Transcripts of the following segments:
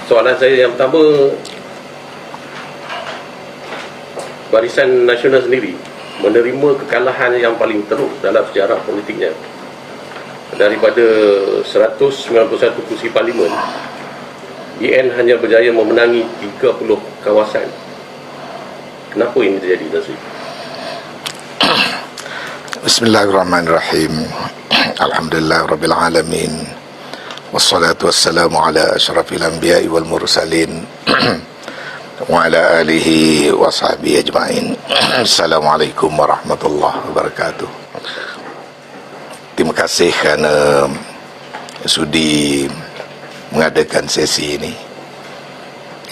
Soalan saya yang pertama, Barisan Nasional sendiri menerima kekalahan yang paling teruk dalam sejarah politiknya. Daripada 191 kursi parlimen, BN hanya berjaya memenangi 30 kawasan. Kenapa ini terjadi, Tan Sri? Bismillahirrahmanirrahim. Alhamdulillahirabbil alamin. Wassalatu wassalamu ala asyrafil anbiya'i wal mursalin wa ala alihi wa sahbihi ajma'in. Assalamualaikum warahmatullahi wabarakatuh. Terima kasih kerana sudi mengadakan sesi ini.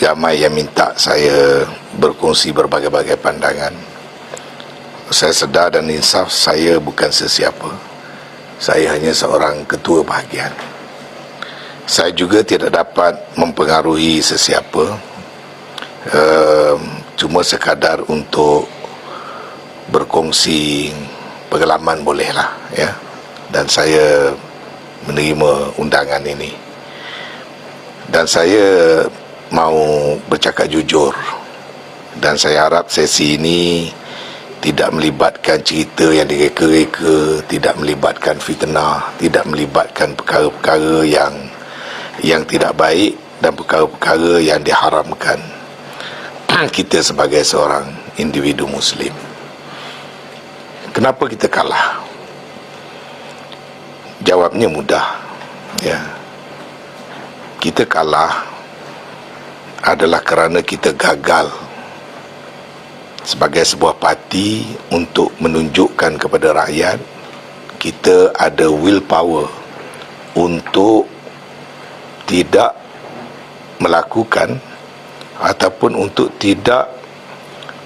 Ramai yang minta saya berkongsi berbagai-bagai pandangan. Saya sedar dan insaf, saya bukan sesiapa. Saya hanya seorang ketua bahagian. Saya juga tidak dapat mempengaruhi sesiapa, cuma sekadar untuk berkongsi pengalaman bolehlah, ya. Dan saya menerima undangan ini, dan saya mau bercakap jujur, dan saya harap sesi ini tidak melibatkan cerita yang direka-reka, tidak melibatkan fitnah, tidak melibatkan perkara-perkara yang tidak baik dan perkara-perkara yang diharamkan kita sebagai seorang individu Muslim. Kenapa kita kalah? Jawabnya mudah, ya. Kita kalah adalah kerana kita gagal sebagai sebuah parti untuk menunjukkan kepada rakyat kita ada willpower untuk tidak melakukan ataupun untuk tidak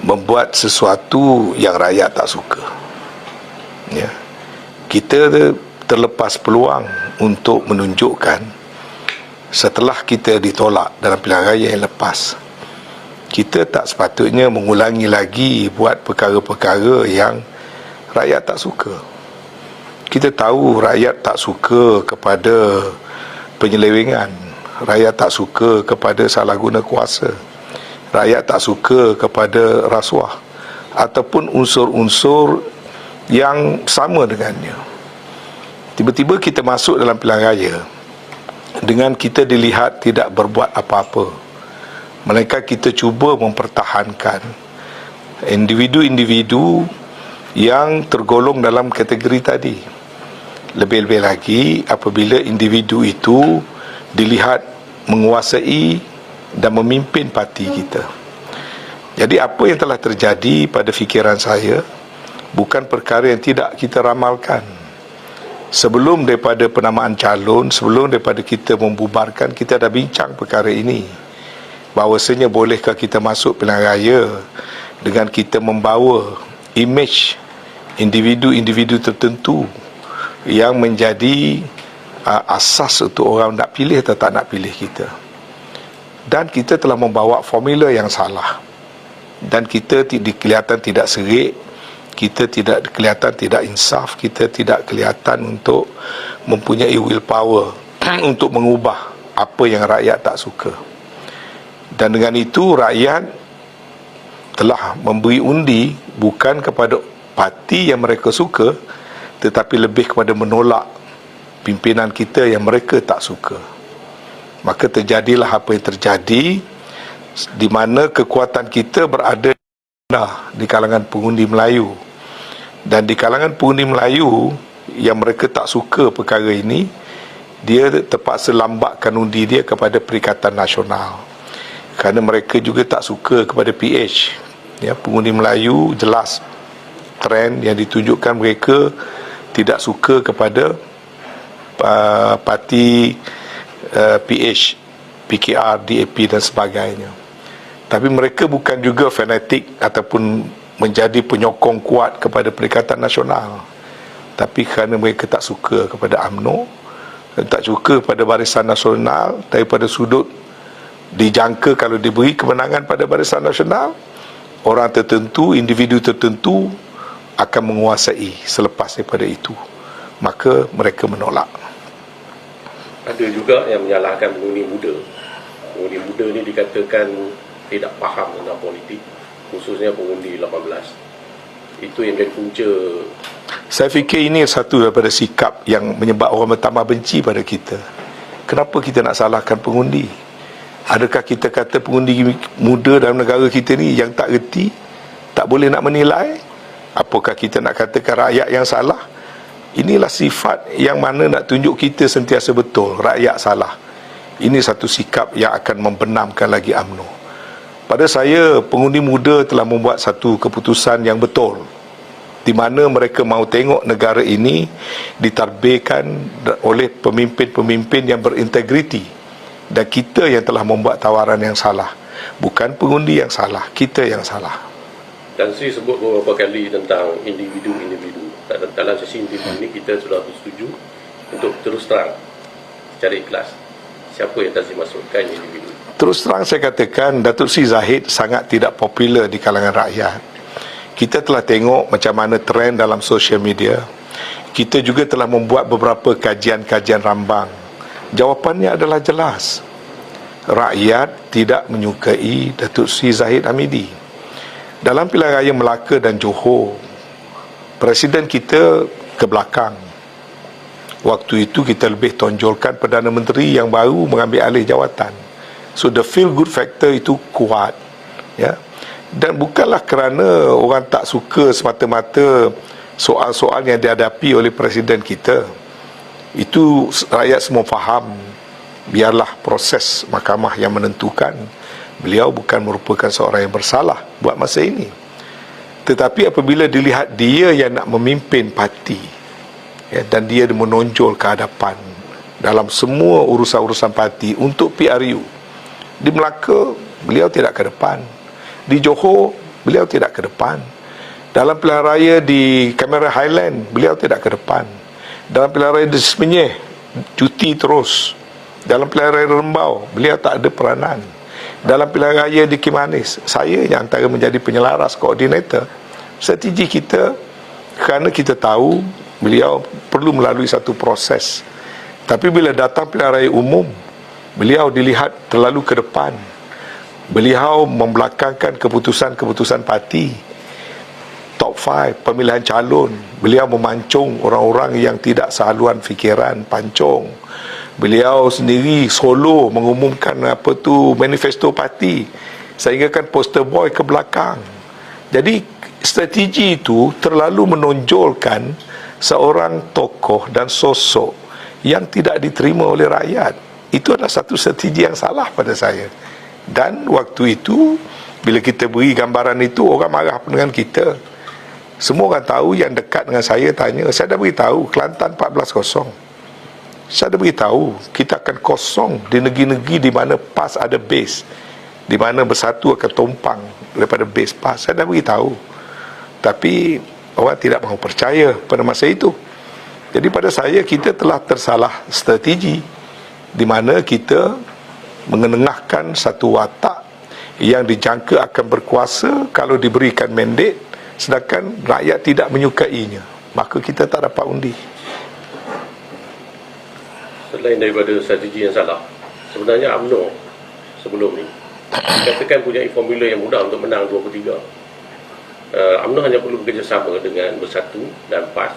membuat sesuatu yang rakyat tak suka, ya. Kita terlepas peluang untuk menunjukkan setelah kita ditolak dalam pilihan raya yang lepas, kita tak sepatutnya mengulangi lagi buat perkara-perkara yang rakyat tak suka. Kita tahu rakyat tak suka kepada penyelewengan, rakyat tak suka kepada salah guna kuasa, rakyat tak suka kepada rasuah ataupun unsur-unsur yang sama dengannya. Tiba-tiba kita masuk dalam pilihan raya dengan kita dilihat tidak berbuat apa-apa, melainkan kita cuba mempertahankan individu-individu yang tergolong dalam kategori tadi. Lebih-lebih lagi apabila individu itu dilihat menguasai dan memimpin parti kita. Jadi apa yang telah terjadi pada fikiran saya bukan perkara yang tidak kita ramalkan. Sebelum daripada penamaan calon, sebelum daripada kita membubarkan, kita dah bincang perkara ini, bahawasanya bolehkah kita masuk pilihan raya dengan kita membawa imej individu-individu tertentu yang menjadi asas untuk orang nak pilih atau tak nak pilih kita. Dan kita telah membawa formula yang salah, dan kita kelihatan tidak serik, kita tidak kelihatan tidak insaf, kita tidak kelihatan untuk mempunyai willpower untuk mengubah apa yang rakyat tak suka. Dan dengan itu rakyat telah memberi undi bukan kepada parti yang mereka suka, tetapi lebih kepada menolak pimpinan kita yang mereka tak suka. Maka terjadilah apa yang terjadi, di mana kekuatan kita berada di kalangan pengundi Melayu. Dan di kalangan pengundi Melayu yang mereka tak suka perkara ini, dia terpaksa lambatkan undi dia kepada Perikatan Nasional, kerana mereka juga tak suka kepada PH, ya. Pengundi Melayu jelas trend yang ditunjukkan, mereka tidak suka kepada parti PH, PKR, DAP dan sebagainya. Tapi mereka bukan juga fanatik ataupun menjadi penyokong kuat kepada Perikatan Nasional, tapi kerana mereka tak suka kepada UMNO, tak suka pada Barisan Nasional, daripada sudut dijangka kalau diberi kemenangan pada Barisan Nasional, orang tertentu, individu tertentu akan menguasai selepas daripada itu. Maka mereka menolak. Ada juga yang menyalahkan pengundi muda pengundi muda ni dikatakan tidak faham tentang politik, khususnya pengundi 18. Itu yang menjadi punca. Saya fikir ini satu daripada sikap yang menyebabkan orang bertambah benci pada kita. Kenapa kita nak salahkan pengundi? Adakah kita kata pengundi muda dalam negara kita ni yang tak reti, tak boleh nak menilai? Apakah kita nak katakan rakyat yang salah? Inilah sifat yang mana nak tunjuk kita sentiasa betul, rakyat salah. Ini satu sikap yang akan membenamkan lagi UMNO. Pada saya, pengundi muda telah membuat satu keputusan yang betul, di mana mereka mahu tengok negara ini ditadbirkan oleh pemimpin-pemimpin yang berintegriti, dan kita yang telah membuat tawaran yang salah. Bukan pengundi yang salah, kita yang salah. Dan saya sebut beberapa kali tentang individu-individu. Dalam sesi individu ini kita sudah bersetuju untuk terus terang secara ikhlas siapa yang tak dimaksudkan individu. Terus terang saya katakan, Datuk Seri Zahid sangat tidak popular di kalangan rakyat. Kita telah tengok macam mana trend dalam sosial media. Kita juga telah membuat beberapa kajian-kajian rambang. Jawapannya adalah jelas. Rakyat tidak menyukai Datuk Seri Zahid Hamidi. Dalam pilihan raya Melaka dan Johor, Presiden kita ke belakang. Waktu itu kita lebih tonjolkan Perdana Menteri yang baru mengambil alih jawatan. So the feel good factor itu kuat, ya. Dan bukanlah kerana orang tak suka semata-mata soal-soal yang dihadapi oleh Presiden kita. Itu rakyat semua faham. Biarlah proses mahkamah yang menentukan. Beliau bukan merupakan seorang yang bersalah buat masa ini. Tetapi apabila dilihat dia yang nak memimpin parti, ya, dan dia menonjol ke hadapan dalam semua urusan-urusan parti untuk PRU, di Melaka beliau tidak ke depan, di Johor beliau tidak ke depan, dalam pilihan raya di Kamera Highland beliau tidak ke depan, dalam pilihan raya di Semenyih cuti terus, dalam pilihan raya Rembau beliau tak ada peranan, dalam pilihan raya di Kimanis saya yang antara menjadi penyelaras koordinator. Strategi kita, kerana kita tahu beliau perlu melalui satu proses. Tapi bila datang pilihan raya umum, beliau dilihat terlalu ke depan. Beliau membelakangkan keputusan-keputusan parti. Top 5 pemilihan calon, beliau memancung orang-orang yang tidak sehaluan fikiran, pancung. Beliau sendiri solo mengumumkan manifesto parti, sehingga kan poster boy ke belakang. Jadi strategi itu terlalu menonjolkan seorang tokoh dan sosok yang tidak diterima oleh rakyat. Itu adalah satu strategi yang salah pada saya. Dan waktu itu bila kita beri gambaran itu, orang marah dengan kita. Semua orang tahu, yang dekat dengan saya tanya, saya dah beritahu Kelantan 14-0. Saya dah beritahu kita akan kosong di negeri-negeri di mana PAS ada base, di mana Bersatu akan tumpang daripada base PAS. Saya dah beritahu. Tapi orang tidak mahu percaya pada masa itu. Jadi pada saya, kita telah tersalah strategi, di mana kita mengenengahkan satu watak yang dijangka akan berkuasa kalau diberikan mandate, sedangkan rakyat tidak menyukainya, maka kita tak dapat undi. Selain daripada strategi yang salah, sebenarnya UMNO sebelum ni dikatakan punya formula yang mudah untuk menang 2/3. UMNO hanya perlu bekerjasama dengan Bersatu dan PAS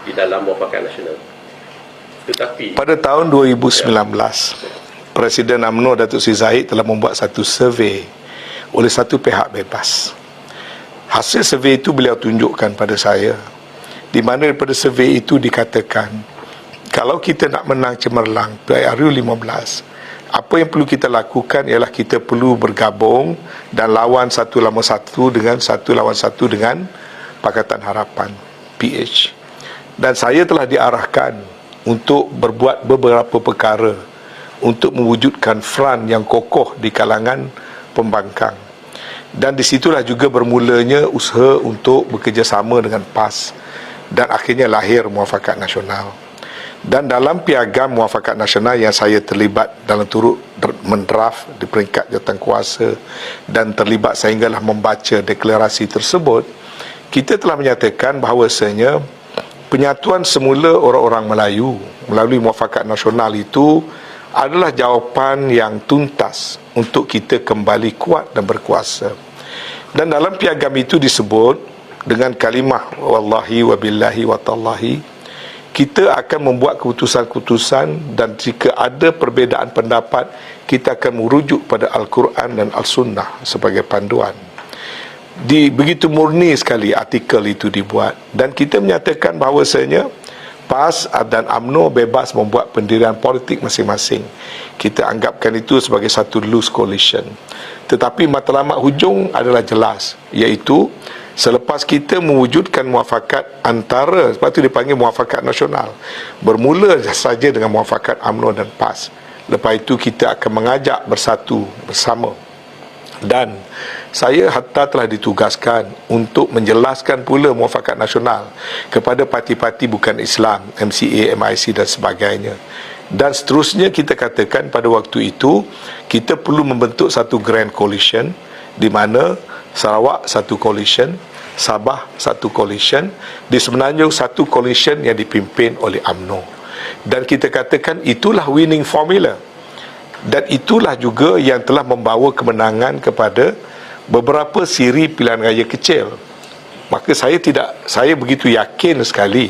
di dalam Muafakat Nasional. Tetapi pada tahun 2019, Presiden UMNO Datuk Seri Zahid telah membuat satu survey oleh satu pihak bebas. Hasil survey itu beliau tunjukkan pada saya, di mana daripada survey itu dikatakan kalau kita nak menang cemerlang PRU 15, apa yang perlu kita lakukan ialah kita perlu bergabung dan lawan satu lawan satu dengan Pakatan Harapan PH. Dan saya telah diarahkan untuk berbuat beberapa perkara untuk mewujudkan front yang kokoh di kalangan pembangkang. Dan disitulah juga bermulanya usaha untuk bekerjasama dengan PAS, dan akhirnya lahir Muafakat Nasional. Dan dalam piagam Muafakat Nasional yang saya terlibat dalam turut mendraft di peringkat jawatankuasa dan terlibat sehinggalah membaca deklarasi tersebut, kita telah menyatakan bahawasanya penyatuan semula orang-orang Melayu melalui Muafakat Nasional itu adalah jawapan yang tuntas untuk kita kembali kuat dan berkuasa. Dan dalam piagam itu disebut dengan kalimah wallahi wa billahi wa tallahi, kita akan membuat keputusan-keputusan, dan jika ada perbezaan pendapat, kita akan merujuk pada Al-Quran dan Al-Sunnah sebagai panduan. Begitu murni sekali artikel itu dibuat, dan kita menyatakan bahawasanya PAS dan UMNO bebas membuat pendirian politik masing-masing. Kita anggapkan itu sebagai satu loose coalition. Tetapi matlamat hujung adalah jelas, iaitu selepas kita mewujudkan muafakat antara, sebab itu dipanggil muafakat nasional, bermula saja dengan muafakat UMNO dan PAS. Lepas itu kita akan mengajak bersatu bersama. Dan saya hatta telah ditugaskan untuk menjelaskan pula muafakat nasional kepada parti-parti bukan Islam, MCA, MIC dan sebagainya. Dan seterusnya kita katakan pada waktu itu kita perlu membentuk satu grand coalition, di mana Sarawak satu coalition, Sabah satu coalition, di Semenanjung satu coalition yang dipimpin oleh UMNO. Dan kita katakan itulah winning formula, dan itulah juga yang telah membawa kemenangan kepada beberapa siri pilihan raya kecil. Maka saya begitu yakin sekali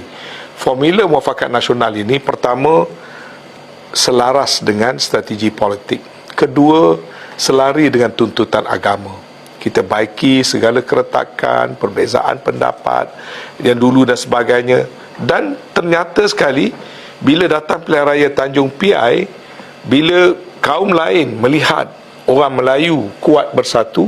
formula muafakat nasional ini, pertama, selaras dengan strategi politik. Kedua, selari dengan tuntutan agama. Kita baiki segala keretakan, perbezaan pendapat yang dulu dan sebagainya. Dan ternyata sekali, bila datang pilihan raya Tanjung Piai, bila kaum lain melihat orang Melayu kuat bersatu,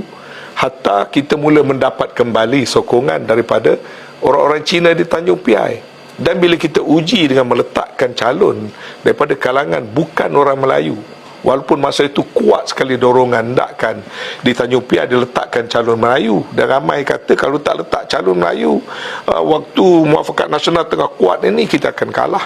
hatta kita mula mendapat kembali sokongan daripada orang-orang Cina di Tanjung Piai. Dan bila kita uji dengan meletakkan calon daripada kalangan bukan orang Melayu, walaupun masa itu kuat sekali dorongan hendakkan di Tanjung Piai diletakkan calon Melayu, dan ramai kata kalau tak letak calon Melayu waktu muafakat nasional tengah kuat ini, kita akan kalah.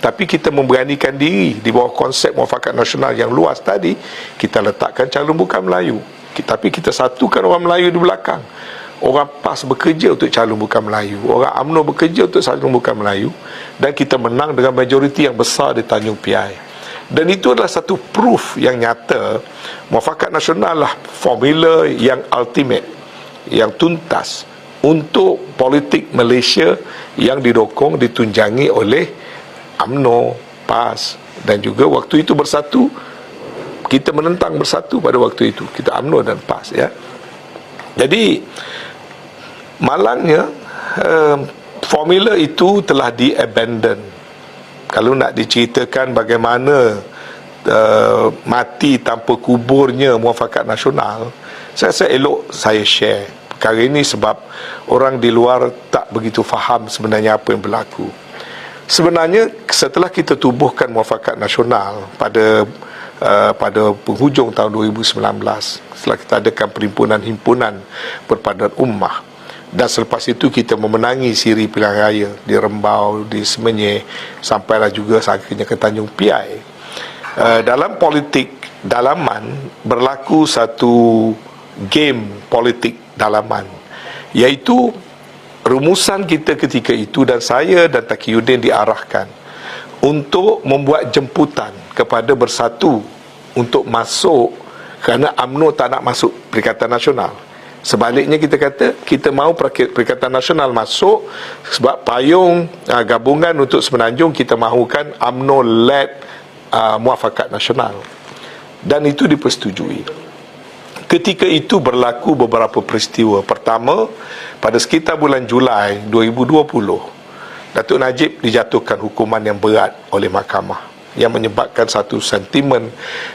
Tapi kita memberanikan diri di bawah konsep muafakat nasional yang luas tadi, kita letakkan calon bukan Melayu. Tapi kita satukan orang Melayu di belakang. Orang PAS bekerja untuk calon bukan Melayu, orang UMNO bekerja untuk calon bukan Melayu, dan kita menang dengan majoriti yang besar di Tanjung Piai. Dan itu adalah satu proof yang nyata muafakat nasional lah formula yang ultimate, yang tuntas untuk politik Malaysia yang didokong, ditunjangi oleh UMNO, PAS, dan juga waktu itu bersatu. Kita menentang bersatu pada waktu itu, kita UMNO dan PAS, ya. Jadi malangnya formula itu telah di-abandon. Kalau nak diceritakan bagaimana mati tanpa kuburnya muafakat nasional, saya rasa elok saya share perkara ini, sebab orang di luar tak begitu faham sebenarnya apa yang berlaku. Sebenarnya setelah kita tubuhkan muafakat nasional pada penghujung tahun 2019, setelah kita adakan perhimpunan himpunan perpaduan ummah, dan selepas itu kita memenangi siri pilihan raya di Rembau, di Semenyih, sampailah juga akhirnya ke Tanjung Piai. Dalam politik dalaman berlaku satu game politik dalaman, iaitu rumusan kita ketika itu, dan saya dan Taqiyuddin diarahkan untuk membuat jemputan kepada bersatu untuk masuk, kerana UMNO tak nak masuk Perikatan Nasional. Sebaliknya kita kata kita mahu Perikatan Nasional masuk, sebab payung gabungan untuk Semenanjung kita mahukan UMNO-led muafakat nasional, dan itu dipersetujui. Ketika itu berlaku beberapa peristiwa. Pertama, pada sekitar bulan Julai 2020, Datuk Najib dijatuhkan hukuman yang berat oleh mahkamah, yang menyebabkan satu sentimen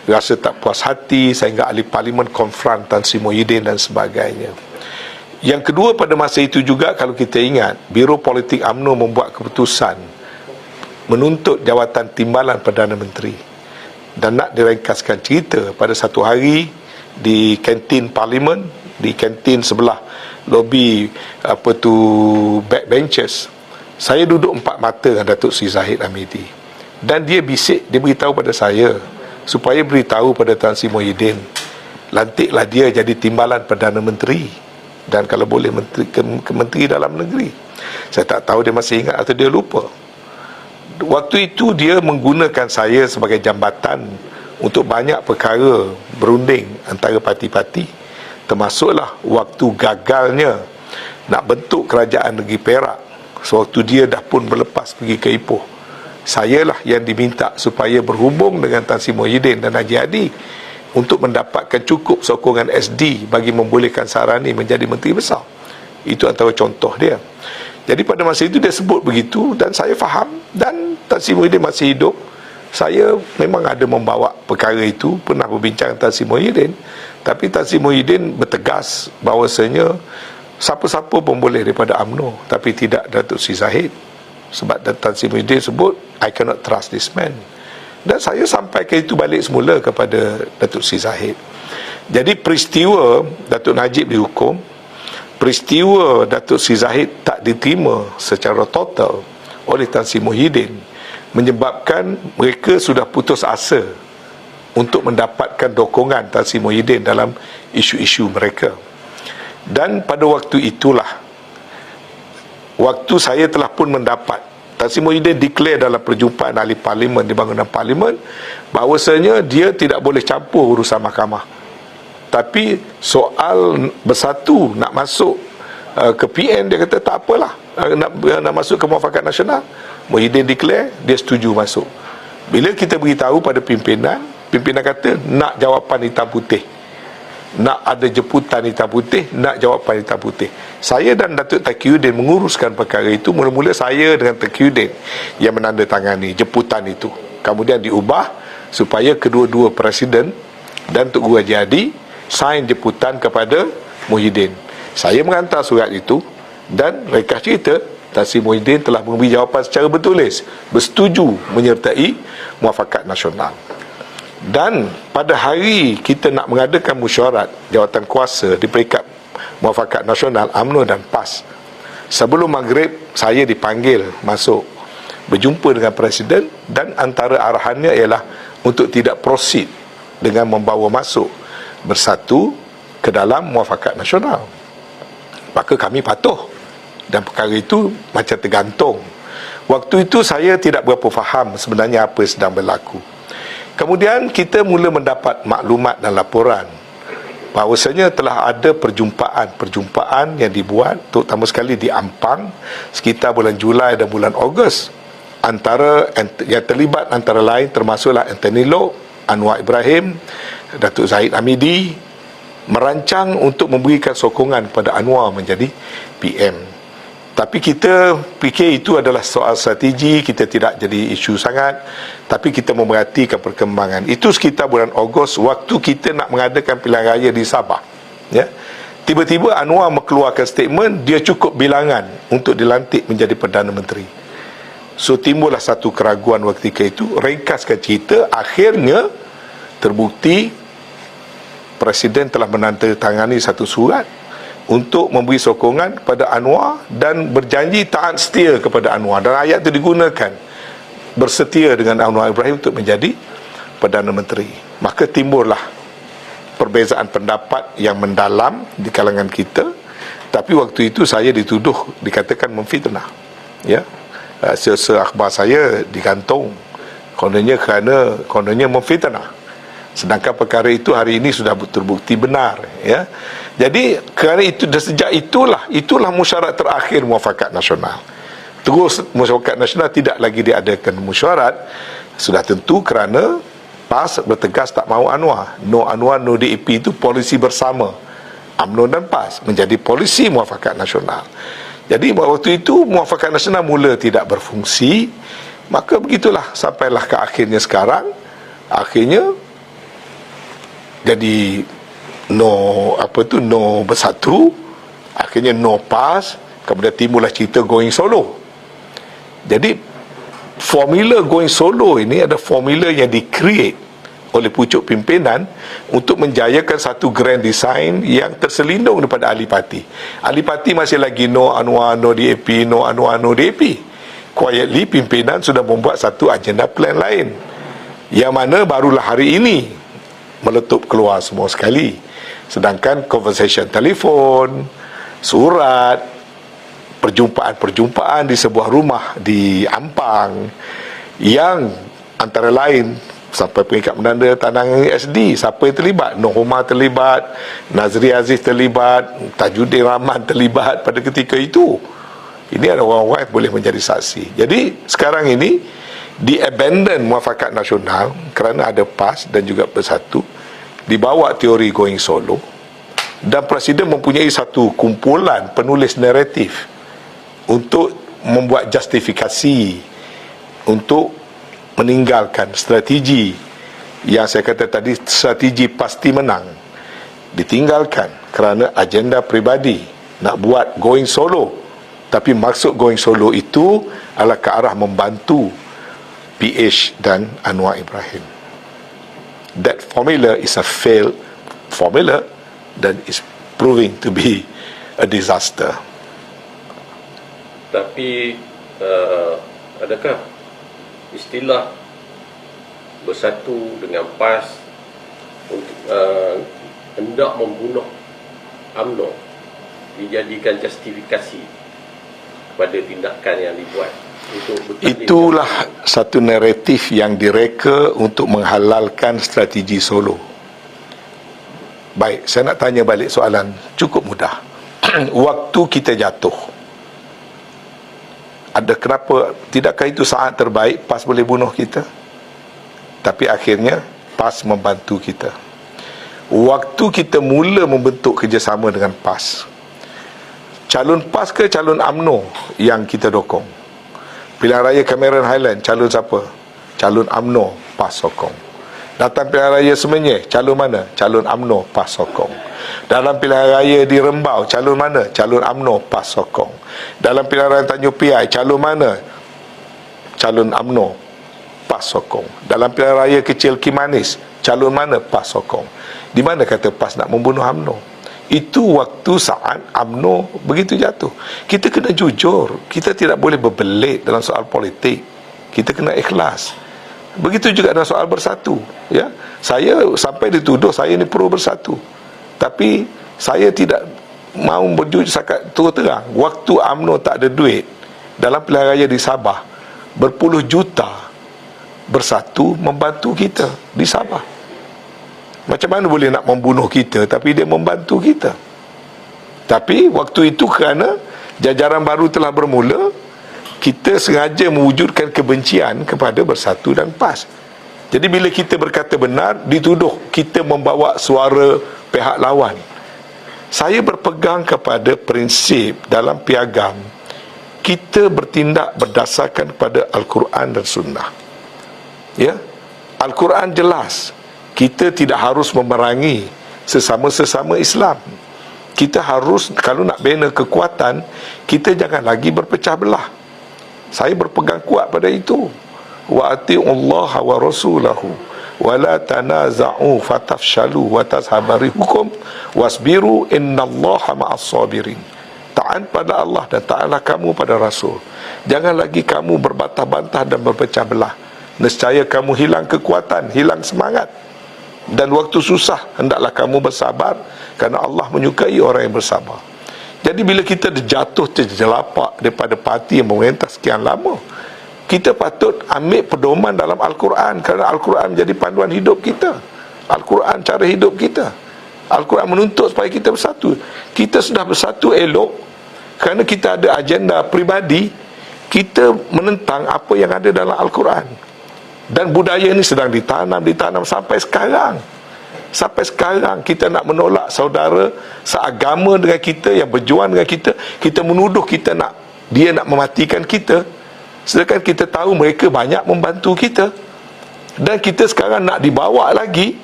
rasa tak puas hati sehingga ahli parlimen konfront Tan Sri Muhyiddin dan sebagainya. Yang kedua, pada masa itu juga kalau kita ingat, Biro Politik UMNO membuat keputusan menuntut jawatan timbalan Perdana Menteri. Dan nak diringkaskan cerita, pada satu hari di kantin parlimen, di kantin sebelah lobi backbenches, saya duduk empat mata dengan Datuk Seri Zahid Hamidi, dan dia bisik, dia beritahu pada saya supaya beritahu pada Tan Sri Muhyiddin, lantiklah dia jadi timbalan Perdana Menteri, dan kalau boleh Menteri Dalam Negeri. Saya tak tahu dia masih ingat atau dia lupa. waktu itu dia menggunakan saya sebagai jambatan untuk banyak perkara berunding antara parti-parti, termasuklah waktu gagalnya nak bentuk kerajaan negeri Perak. Sewaktu dia dah pun berlepas pergi ke Ipoh, sayalah yang diminta supaya berhubung dengan Tan Sri Muhyiddin dan Haji Hadi untuk mendapatkan cukup sokongan SD bagi membolehkan Sahrani menjadi Menteri Besar. Itu antara contoh dia. Jadi pada masa itu dia sebut begitu dan saya faham, dan Tan Sri Muhyiddin masih hidup. Saya memang ada membawa perkara itu, pernah berbincang dengan Tan Sri Muhyiddin, tapi Tan Sri Muhyiddin bertegas bahawasanya siapa-siapa pun boleh daripada UMNO, tapi tidak Datuk Sri Zahid. Sebab Tan Sri Muhyiddin sebut, I cannot trust this man. Dan saya sampaikan itu balik semula kepada Datuk Sri Zahid. Jadi peristiwa Datuk Najib dihukum, peristiwa Datuk Sri Zahid tak diterima secara total oleh Tan Sri Muhyiddin, menyebabkan mereka sudah putus asa untuk mendapatkan dokongan Tan Sri Muhyiddin dalam isu-isu mereka. Dan pada waktu itulah, waktu saya telah pun mendapat, Tan Sri Muhyiddin declare dalam perjumpaan ahli parlimen di bangunan parlimen bahawasanya dia tidak boleh campur urusan mahkamah. Tapi soal bersatu nak masuk ke PN, dia kata tak apalah, nak masuk ke Muafakat Nasional, Muhyiddin declare dia setuju masuk. Bila kita beritahu pada pimpinan, pimpinan kata nak jawapan hitam putih, nak ada jemputan hitam putih, nak jawapan hitam putih. Saya dan Datuk Taqiyuddin menguruskan perkara itu. Mula-mula saya dengan Taqiyuddin yang menandatangani jemputan itu, kemudian diubah supaya kedua-dua presiden dan Tun Guru Haji Hadi sign jemputan kepada Muhyiddin. Saya menghantar surat itu dan ringkas cerita, Tan Sri Muhyiddin telah memberi jawapan secara bertulis bersetuju menyertai Muafakat Nasional. Dan pada hari kita nak mengadakan mesyuarat jawatan kuasa di peringkat Muafakat Nasional, UMNO dan PAS, sebelum maghrib saya dipanggil masuk berjumpa dengan Presiden, dan antara arahannya ialah untuk tidak proceed dengan membawa masuk bersatu ke dalam Muafakat Nasional. Maka kami patuh dan perkara itu macam tergantung. Waktu itu saya tidak berapa faham sebenarnya apa sedang berlaku. Kemudian kita mula mendapat maklumat dan laporan bahawasanya telah ada perjumpaan yang dibuat, terutama sekali di Ampang sekitar bulan Julai dan bulan Ogos, antara yang terlibat antara lain termasuklah Anthony Loke, Anwar Ibrahim, Datuk Zahid Hamidi, merancang untuk memberikan sokongan kepada Anwar menjadi PM. Tapi kita fikir itu adalah soal strategi, kita tidak jadi isu sangat, tapi kita memerhatikan perkembangan. Itu sekitar bulan Ogos, waktu kita nak mengadakan pilihan raya di Sabah, ya. Tiba-tiba Anwar mengeluarkan statement dia cukup bilangan untuk dilantik menjadi Perdana Menteri. So timbullah satu keraguan waktu itu. Ringkaskan cerita, akhirnya terbukti Presiden telah menandatangani satu surat untuk memberi sokongan kepada Anwar dan berjanji taat setia kepada Anwar, dan ayat itu digunakan, bersetia dengan Anwar Ibrahim untuk menjadi Perdana Menteri. Maka timbullah perbezaan pendapat yang mendalam di kalangan kita. Tapi waktu itu saya dituduh, dikatakan memfitnah, ya. Akhbar saya digantung kononnya memfitnah, sedangkan perkara itu hari ini sudah terbukti benar, ya. Jadi kerana itu, dan sejak itulah mesyuarat terakhir Muafakat Nasional. Terus Muafakat Nasional tidak lagi diadakan mesyuarat, sudah tentu kerana PAS bertegas tak mahu Anwar. No Anwar, no DAP itu polisi bersama UMNO dan PAS menjadi polisi Muafakat Nasional. Jadi waktu itu Muafakat Nasional mula tidak berfungsi. Maka begitulah sampailah ke akhirnya sekarang. Akhirnya jadi no bersatu, akhirnya no PAS, kemudian timbullah cerita going solo. Jadi formula going solo ini ada formula yang di-create oleh pucuk pimpinan untuk menjayakan satu grand design yang terselindung daripada ahli parti. Ahli parti masih lagi no Anwar, no DAP, no Anwar, no DAP. Quietly pimpinan sudah membuat satu agenda plan lain, yang mana barulah hari ini meletup keluar semua sekali. Sedangkan conversation telefon, surat, perjumpaan-perjumpaan di sebuah rumah di Ampang, yang antara lain sampai peringkat menanda tandangan SD. Siapa yang terlibat? Noh Omar terlibat, Nazri Aziz terlibat, Tajuddin Rahman terlibat pada ketika itu. Ini adalah orang-orang yang boleh menjadi saksi. Jadi sekarang ini di abandon Muafakat Nasional kerana ada PAS dan juga Bersatu, dibawa teori going solo, dan Presiden mempunyai satu kumpulan penulis naratif untuk membuat justifikasi untuk meninggalkan strategi yang saya kata tadi, strategi pasti menang, ditinggalkan kerana agenda peribadi nak buat going solo. Tapi maksud going solo itu adalah ke arah membantu PH dan Anwar Ibrahim. That formula is a failed formula dan is proving to be a disaster. Tapi adakah istilah Bersatu dengan PAS untuk hendak membunuh UMNO dijadikan justifikasi pada tindakan yang dibuat untuk itulah satu naratif yang direka untuk menghalalkan strategi solo. Baik, saya nak tanya balik soalan cukup mudah. Waktu kita jatuh, ada kenapa, tidakkah itu saat terbaik PAS boleh bunuh kita? Tapi akhirnya PAS membantu kita. Waktu kita mula membentuk kerjasama dengan PAS, calon PAS ke calon UMNO yang kita dokong? Pilihan Raya Cameron Highland, calon siapa? Calon UMNO, PAS sokong. Datang pilihan raya Semenyih, calon mana? Calon UMNO, PAS sokong. Dalam pilihan raya di Rembau, calon mana? Calon UMNO, PAS sokong. Dalam pilihan raya Tanjung Piai, calon mana? Calon UMNO, PAS sokong. Dalam pilihan raya kecil Kimanis, calon mana? PAS sokong. Di mana kata PAS nak membunuh UMNO? Itu waktu saat UMNO begitu jatuh. Kita kena jujur, kita tidak boleh berbelit dalam soal politik. Kita kena ikhlas. Begitu juga dalam soal Bersatu, ya. Saya sampai dituduh saya ni pro Bersatu, tapi saya tidak mau berjujur sakat terus terang. Waktu UMNO tak ada duit, dalam pilihan raya di Sabah, berpuluh juta Bersatu membantu kita di Sabah. Macam mana boleh nak membunuh kita tapi dia membantu kita? Tapi waktu itu kerana jajaran baru telah bermula, kita sengaja mewujudkan kebencian kepada Bersatu dan PAS. Jadi bila kita berkata benar, dituduh kita membawa suara pihak lawan. Saya berpegang kepada prinsip dalam piagam, kita bertindak berdasarkan kepada Al-Quran dan Sunnah. Ya, Al-Quran jelas, kita tidak harus memerangi sesama-sesama Islam. Kita harus, kalau nak bina kekuatan, kita jangan lagi berpecah belah. Saya berpegang kuat pada itu. Wa ati'ullaha wa rasulahu wa la tanaza'u fatafshalu wa tazhabari hukum wasbiru innallaha ma'as sabirin. Taat pada Allah dan taatlah kamu pada Rasul. Jangan lagi kamu berbantah-bantah dan berpecah belah. Nescaya kamu hilang kekuatan, hilang semangat. Dan waktu susah, hendaklah kamu bersabar, kerana Allah menyukai orang yang bersabar. Jadi bila kita jatuh terjelapak daripada parti yang memerintah sekian lama, kita patut ambil pedoman dalam Al-Quran, kerana Al-Quran menjadi panduan hidup kita. Al-Quran cara hidup kita. Al-Quran menuntut supaya kita bersatu. Kita sudah bersatu elok kerana kita ada agenda peribadi. Kita menentang apa yang ada dalam Al-Quran. Dan budaya ini sedang ditanam sampai sekarang. Sampai sekarang kita nak menolak saudara seagama dengan kita, yang berjuang dengan kita. Kita menuduh dia nak mematikan kita, sedangkan kita tahu mereka banyak membantu kita. Dan kita sekarang nak dibawa lagi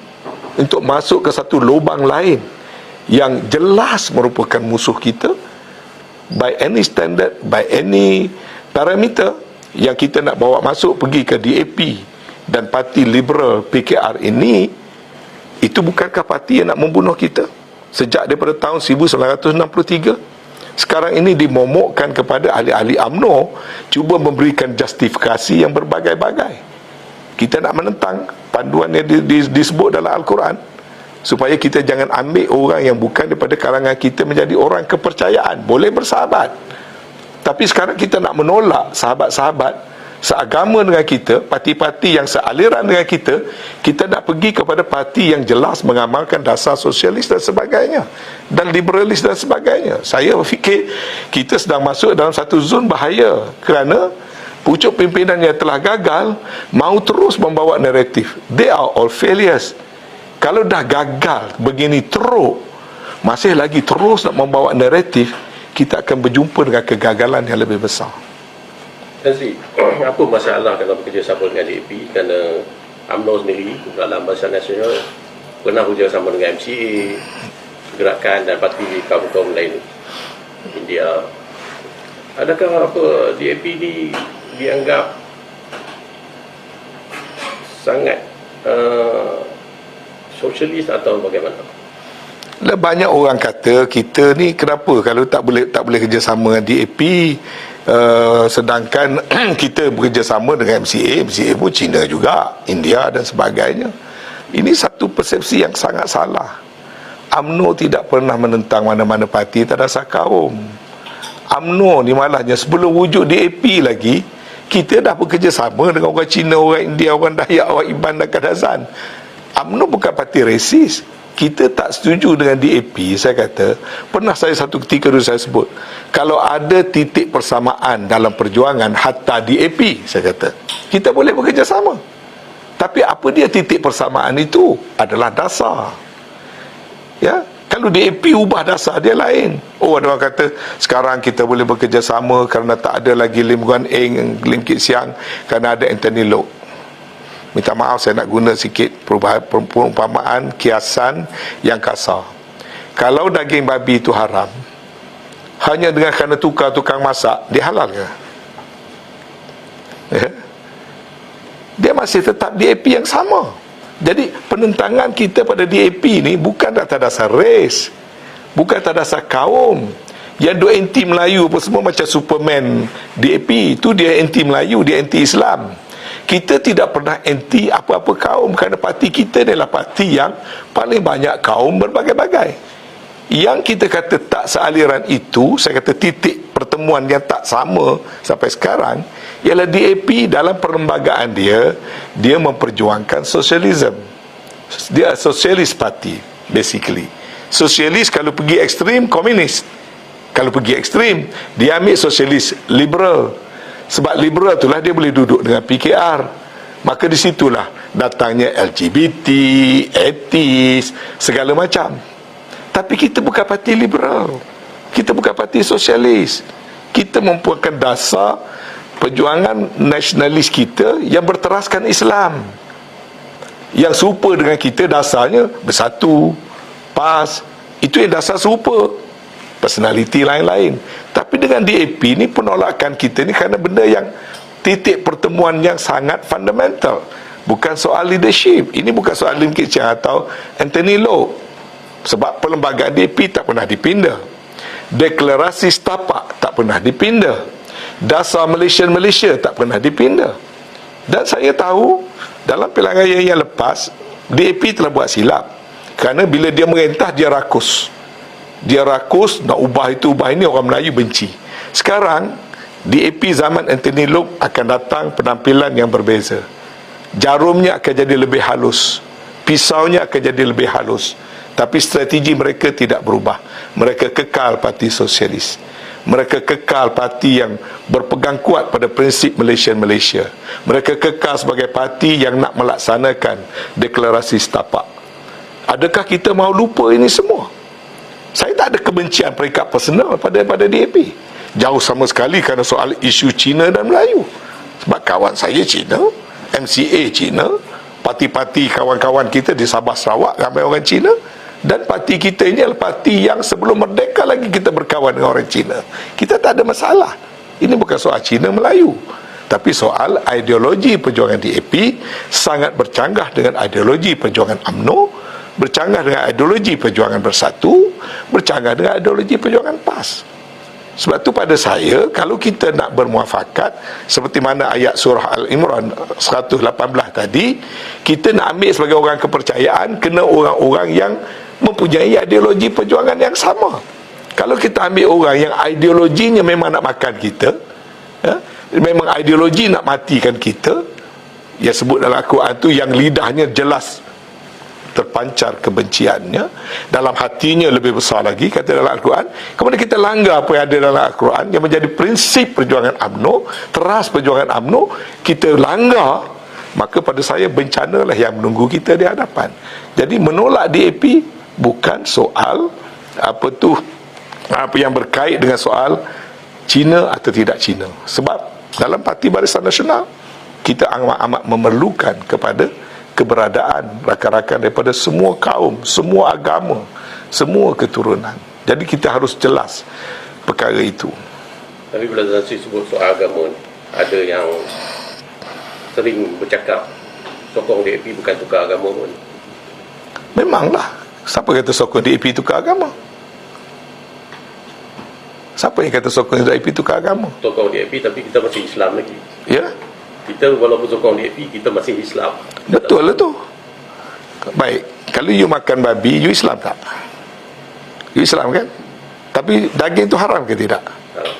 untuk masuk ke satu lubang lain yang jelas merupakan musuh kita by any standard, by any parameter. Yang kita nak bawa masuk pergi ke DAP dan Parti Liberal PKR ini, itu bukankah parti yang nak membunuh kita sejak daripada tahun 1963? Sekarang ini dimomokkan kepada ahli-ahli UMNO, cuba memberikan justifikasi yang berbagai-bagai. Kita nak menentang panduan yang disebut dalam Al-Quran, supaya kita jangan ambil orang yang bukan daripada kalangan kita menjadi orang kepercayaan. Boleh bersahabat, tapi sekarang kita nak menolak sahabat-sahabat seagama dengan kita, parti-parti yang sealiran dengan kita, kita nak pergi kepada parti yang jelas mengamalkan dasar sosialis dan sebagainya, dan liberalis dan sebagainya. Saya fikir kita sedang masuk dalam satu zon bahaya, kerana pucuk pimpinan yang telah gagal mahu terus membawa naratif. They are all failures. Kalau dah gagal begini teruk, masih lagi terus nak membawa naratif, kita akan berjumpa dengan kegagalan yang lebih besar. Tanzi, apa masalah kalau bekerjasama dengan DAP? Kerana UMNO sendiri dalam Barisan Nasional pernah bekerjasama dengan MCA, gerakan dan parti kaum-kaum lain India. Adakah DAP ni dianggap sangat sosialis atau bagaimana? Banyak orang kata kita ni kenapa kalau tak boleh kerjasama dengan DAP, sedangkan kita bekerjasama dengan MCA pun China juga, India dan sebagainya. Ini satu persepsi yang sangat salah. UMNO tidak pernah menentang mana-mana parti tak dasar kaum. UMNO ni malahnya sebelum wujud DAP lagi, kita dah bekerjasama dengan orang Cina, orang India, orang Dayak, orang Iban dan Kadazan. UMNO bukan parti resis. Kita tak setuju dengan DAP. Saya kata, pernah saya satu ketika dulu saya sebut, kalau ada titik persamaan dalam perjuangan hatta DAP, saya kata, kita boleh bekerjasama. Tapi apa dia titik persamaan itu? Adalah dasar. Ya, kalau DAP ubah dasar dia lain. Oh, ada orang kata sekarang kita boleh bekerjasama kerana tak ada lagi Lim Guan Eng, Lim Kit Siang, kerana ada Anthony Loke. Minta maaf saya nak guna sikit perumpamaan, kiasan yang kasar. Kalau daging babi itu haram, hanya dengan kerana tukang masak, dia halal ke? Ya? Dia masih tetap DAP yang sama. Jadi penentangan kita pada DAP ni bukan atas dasar res, bukan atas dasar kaum. Yang duk anti Melayu apa semua macam Superman DAP, itu dia anti Melayu, dia anti Islam. Kita tidak pernah anti apa-apa kaum, kerana parti kita adalah parti yang paling banyak kaum berbagai-bagai. Yang kita kata tak sealiran itu, saya kata titik pertemuan yang tak sama sampai sekarang, ialah DAP dalam perlembagaan dia memperjuangkan sosialisme. Dia sosialis parti, basically. Sosialis kalau pergi ekstrim, komunis. Kalau pergi ekstrim, dia ambil sosialis liberal. Sebab liberal itulah dia boleh duduk dengan PKR. Maka disitulah datangnya LGBT, etis, segala macam. Tapi kita bukan parti liberal, kita bukan parti sosialis. Kita mempunyai dasar perjuangan nasionalis kita yang berteraskan Islam, yang serupa dengan kita dasarnya bersatu, PAS. Itu yang dasar serupa, personaliti lain-lain. Tapi dengan DAP ni penolakan kita ni kerana benda yang titik pertemuan yang sangat fundamental. Bukan soal leadership. Ini bukan soal Lim Kit Siang atau Anthony Loke. Sebab perlembagaan DAP tak pernah dipindah. Deklarasi setapak tak pernah dipindah. Dasar Malaysia tak pernah dipindah. Dan saya tahu dalam pilihan raya yang lepas DAP telah buat silap. Kerana bila dia merintah, dia rakus. Dia rakus, nak ubah itu, ubah ini, orang Melayu benci. Sekarang DAP zaman Anthony Loke akan datang penampilan yang berbeza. Jarumnya akan jadi lebih halus, pisaunya akan jadi lebih halus. Tapi strategi mereka tidak berubah. Mereka kekal parti sosialis. Mereka kekal parti yang berpegang kuat pada prinsip Malaysia. Mereka kekal sebagai parti yang nak melaksanakan deklarasi setapak. Adakah kita mahu lupa ini semua? Saya tak ada kebencian peringkat personal pada DAP. Jauh sama sekali kerana soal isu Cina dan Melayu. Sebab kawan saya Cina, MCA Cina, parti-parti kawan-kawan kita di Sabah Sarawak ramai orang Cina. Dan parti kita ini adalah parti yang sebelum merdeka lagi kita berkawan dengan orang Cina. Kita tak ada masalah. Ini bukan soal Cina Melayu, tapi soal ideologi perjuangan DAP sangat bercanggah dengan ideologi perjuangan UMNO, bercanggah dengan ideologi perjuangan Bersatu, bercanggah dengan ideologi perjuangan PAS. Sebab tu pada saya, kalau kita nak bermuafakat seperti mana ayat surah Al-Imran 118 tadi, kita nak ambil sebagai orang kepercayaan, kena orang-orang yang mempunyai ideologi perjuangan yang sama. Kalau kita ambil orang yang ideologinya memang nak makan kita, ya, memang ideologi nak matikan kita, yang sebut dalam Al-Quran tu, yang lidahnya jelas terpancar kebenciannya, dalam hatinya lebih besar lagi, kata dalam Al-Quran. Kemudian kita langgar apa yang ada dalam Al-Quran yang menjadi prinsip perjuangan UMNO, teras perjuangan UMNO, kita langgar, maka pada saya bencanalah yang menunggu kita di hadapan. Jadi menolak DAP bukan soal apa yang berkait dengan soal Cina atau tidak Cina. Sebab dalam Parti Barisan Nasional kita amat memerlukan kepada keberadaan rakan-rakan daripada semua kaum, semua agama, semua keturunan. Jadi kita harus jelas perkara itu. Tapi bila Zazi sebut soal agama, ada yang sering bercakap sokong DAP bukan tukar agama pun. Memanglah, siapa kata sokong DAP tukar agama? Siapa yang kata sokong DAP tukar agama? Sokong DAP tapi kita masih Islam lagi. Ya, Kita walaupun sokong DAP, kita masih Islam. betul lah tu. Baik, kalau you makan babi, you Islam tak? You Islam kan? Tapi daging tu haram ke tidak?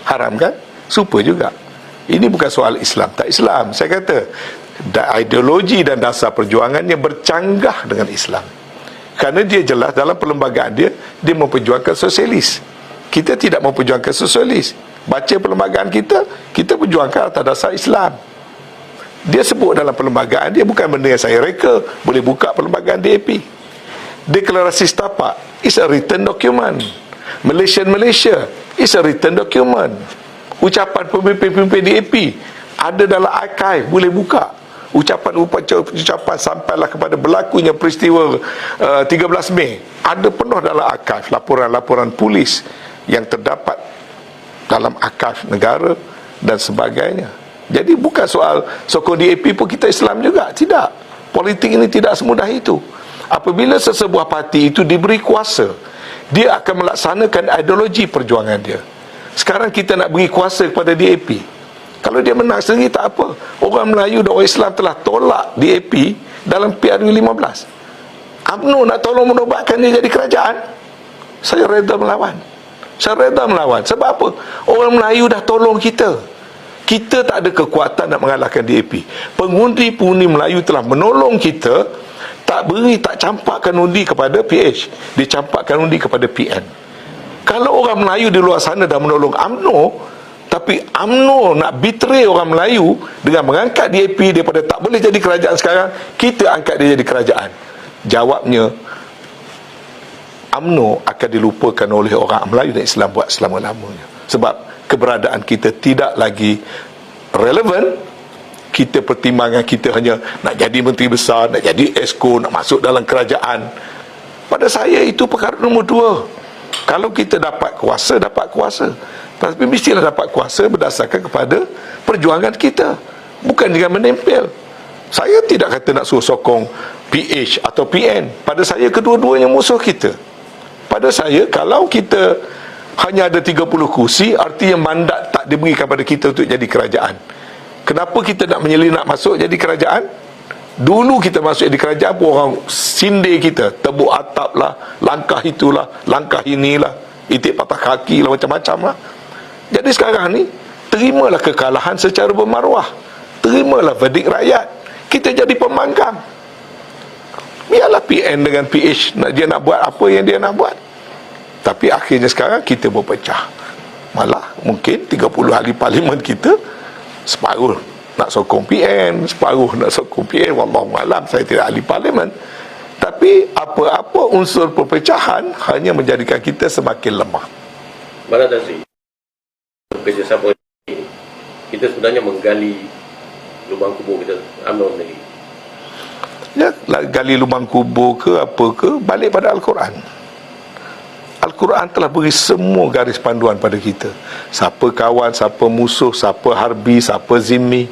Haram kan? Super juga. Ini bukan soal Islam tak Islam. Saya kata ideologi dan dasar perjuangannya bercanggah dengan Islam. Kerana dia jelas dalam perlembagaan dia memperjuangkan sosialis. Kita tidak memperjuangkan sosialis. Baca perlembagaan kita perjuangkan atas dasar Islam. Dia sebut dalam perlembagaan dia, bukan benda yang saya reka. Boleh buka perlembagaan DAP. Deklarasi Setapak is a written document. Malaysia is a written document. Ucapan pemimpin-pemimpin DAP ada dalam archive, boleh buka. Ucapan sampailah kepada berlakunya peristiwa 13 Mei, ada penuh dalam archive, laporan-laporan polis yang terdapat dalam archive negara dan sebagainya. Jadi bukan soal sokong DAP pun kita Islam juga, tidak. Politik ini tidak semudah itu. Apabila sesebuah parti itu diberi kuasa, dia akan melaksanakan ideologi perjuangan dia. Sekarang kita nak beri kuasa kepada DAP. Kalau dia menang sendiri tak apa. Orang Melayu dan orang Islam telah tolak DAP dalam PRU15. UMNO nak tolong menobatkan dia jadi kerajaan, saya reda melawan. Sebab apa? Orang Melayu dah tolong kita. Kita tak ada kekuatan nak mengalahkan DAP. Pengundi-pengundi Melayu telah menolong kita. Tak campakkan undi kepada PH, dia campakkan undi kepada PN. Kalau orang Melayu di luar sana dah menolong UMNO, tapi UMNO nak betray orang Melayu dengan mengangkat DAP daripada tak boleh jadi kerajaan sekarang, kita angkat dia jadi kerajaan. Jawabnya, UMNO akan dilupakan oleh orang Melayu dan Islam buat selama-lamanya. Sebab keberadaan kita tidak lagi relevan. Kita pertimbangan kita hanya nak jadi menteri besar, nak jadi esko, nak masuk dalam kerajaan. Pada saya itu perkara nombor 2. Kalau kita dapat kuasa. Tapi mestilah dapat kuasa berdasarkan kepada perjuangan kita, bukan dengan menempel. Saya tidak kata nak suruh sokong PH atau PN. Pada saya kedua-duanya musuh kita. Pada saya kalau kita hanya ada 30 kursi, artinya mandat tak diberikan pada kita untuk jadi kerajaan. Kenapa kita nak menyelinap masuk jadi kerajaan? Dulu kita masuk jadi kerajaan pun orang sindir kita, tebuk atap lah, langkah itulah, langkah inilah, itik patah kaki lah, macam-macam lah. Jadi sekarang ni terimalah kekalahan secara bermaruah, terimalah verdik rakyat. Kita jadi pembangkang. Biarlah PN dengan PH dia nak buat apa yang dia nak buat. Tapi akhirnya sekarang kita berpecah. Malah mungkin 30 ahli parlimen kita, separuh nak sokong PN, separuh nak sokong PN. Wallahualam, saya tidak ahli parlimen. Tapi apa-apa unsur perpecahan hanya menjadikan kita semakin lemah. Mana Dazi, kerjasama ini, kita sebenarnya menggali lubang kubur kita UMNO sendiri. Ya, gali lubang kubur ke apa ke, balik pada Al-Quran. Al-Quran telah beri semua garis panduan pada kita. Siapa kawan, siapa musuh, siapa harbi, siapa zimmi,